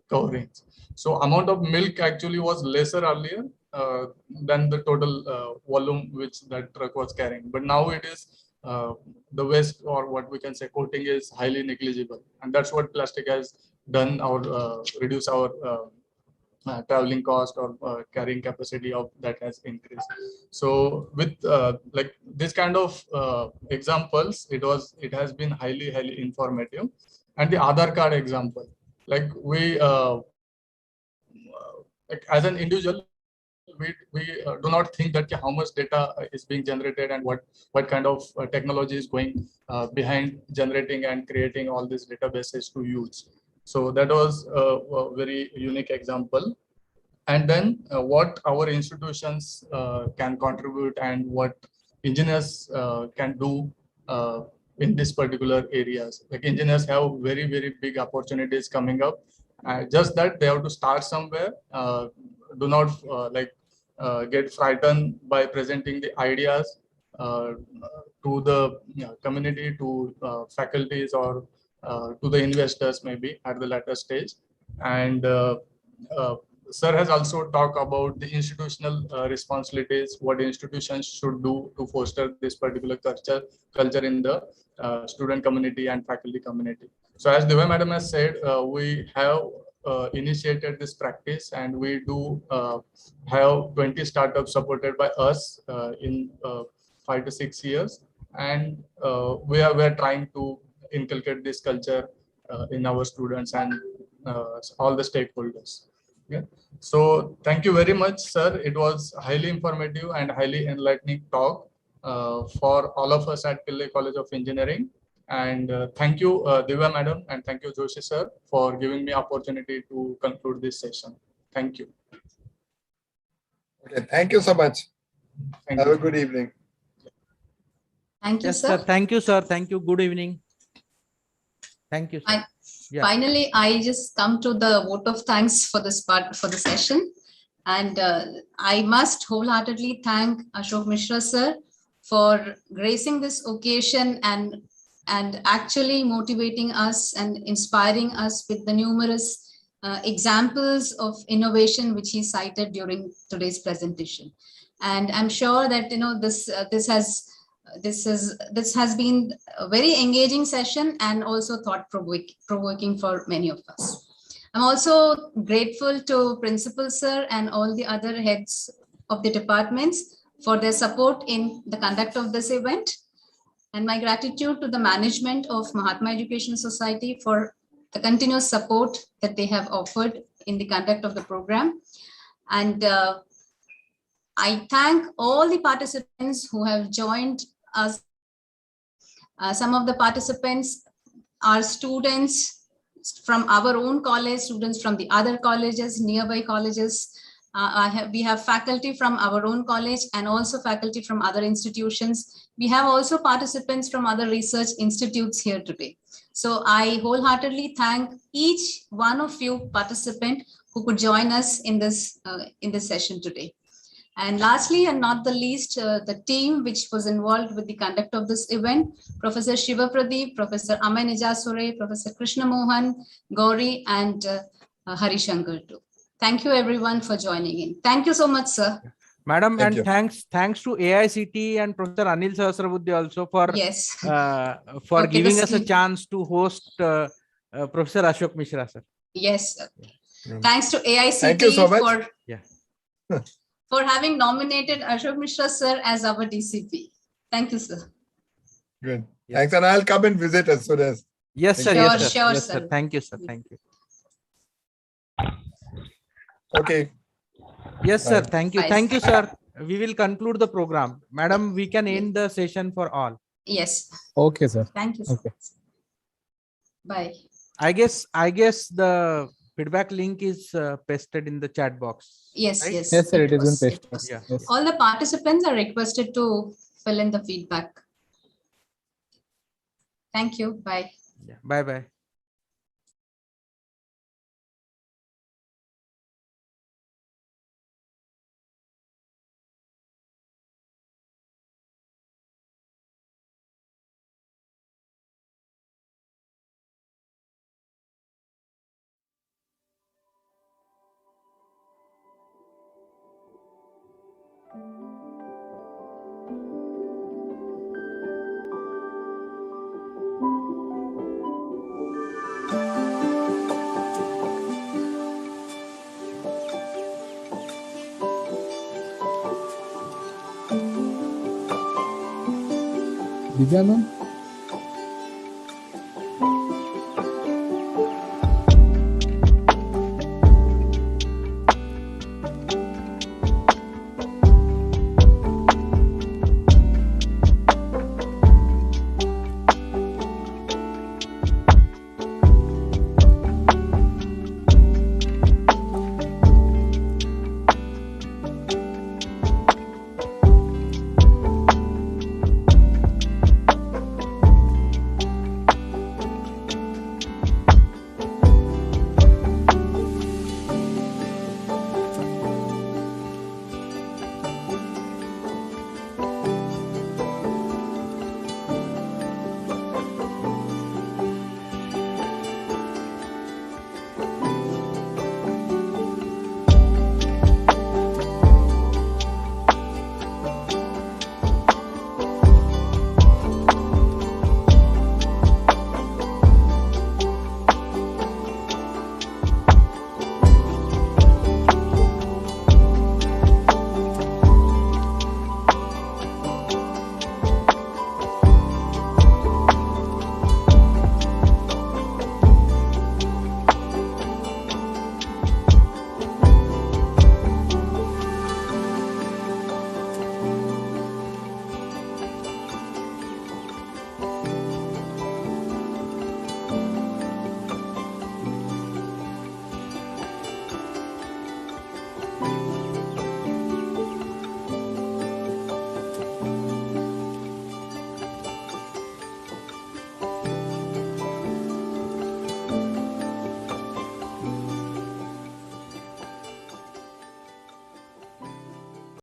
G: coverings. So amount of milk actually was lesser earlier than the total volume which that truck was carrying. But now it is the waste, or what we can say coating, is highly negligible. And that's what plastic has done, or reduce our traveling cost or carrying capacity of that has increased. So with like this kind of examples, it has been highly informative. And the Aadhaar card example, like we like as an individual, we do not think that how much data is being generated and what kind of technology is going behind generating and creating all these databases to use. So that was a very unique example. And then what our institutions can contribute and what engineers can do in this particular areas. Like engineers have very big opportunities coming up. Just that they have to start somewhere. Do not get frightened by presenting the ideas to the community, to faculties, or to the investors maybe at the latter stage. And sir has also talked about the institutional responsibilities, what institutions should do to foster this particular culture in the student community and faculty community. So as Divya madam has said, we have initiated this practice, and we do have 20 startups supported by us in 5 to 6 years. And we are trying to inculcate this culture in our students and all the stakeholders. Yeah. So thank you very much, sir. It was highly informative and highly enlightening talk for all of us at Pillai College of Engineering. And thank you, Divya madam, and thank you, Joshi sir, for giving me opportunity to conclude this session. Thank you.
F: Okay. Thank you so much.
G: Thank
F: Have
G: you.
F: a good evening.
D: Thank you,
E: Yes,
D: sir.
E: sir. Thank you, sir. Thank you. Good evening. Thank you, sir. Yeah.
D: Finally, I just come to the vote of thanks for this part for the session. And I must wholeheartedly thank Ashok Misra sir for gracing this occasion and and actually motivating us and inspiring us with the numerous examples of innovation which he cited during today's presentation. And I'm sure that this has been a very engaging session and also thought-provoking for many of us. I'm also grateful to Principal Sir and all the other heads of the departments for their support in the conduct of this event. And my gratitude to the management of Mahatma Education Society for the continuous support that they have offered in the conduct of the program. And I thank all the participants who have joined us. Some of the participants are students from our own college, students from the other colleges, nearby colleges. We have faculty from our own college and also faculty from other institutions. We have also participants from other research institutes here today. So I wholeheartedly thank each one of you participant who could join us in this session today. And lastly, and not the least, the team which was involved with the conduct of this event, Professor Shiva Pradeep, Professor Amay Nijasure, Professor Krishna Mohan, Gauri, and Hari Shankar too. Thank you everyone for joining in. Thank you so much, sir.
E: Madam,
F: Thank
E: and
F: you.
E: thanks to AICT and Professor Anil Sahasrabuddhe also for
D: Yes.
E: for giving us a chance to host Professor Ashok Misra, sir.
D: Yes.
F: Yeah.
D: Thanks to AICT
F: Thank you so much.
D: for having nominated Ashok Misra sir as our DCP. Thank you, sir.
F: Good.
E: Yes.
F: Thanks, and I'll come and visit as soon as.
E: Yes, sir.
F: Thank you.
E: Yes, sir.
D: Sure,
E: Yes,
D: sir.
E: sir. Thank you, sir. Thank you.
F: Okay.
E: Yes, sir.
F: Bye.
E: Thank you.
D: Bye,
E: Thank
D: sir.
E: you, sir. We will conclude the program. Madam, we can end the session for all.
D: Yes.
C: Okay, sir.
D: Thank you, sir.
C: Okay.
D: Bye.
E: I guess the feedback link is pasted in the chat box.
D: Yes,
E: right?
D: yes.
C: Yes, sir. It is
D: was-
C: in pasted.
D: was.
E: Yeah.
C: Yes.
D: All the participants are requested to fill in the feedback. Thank you. Bye.
E: Yeah. Bye bye.
C: Divya ma'am?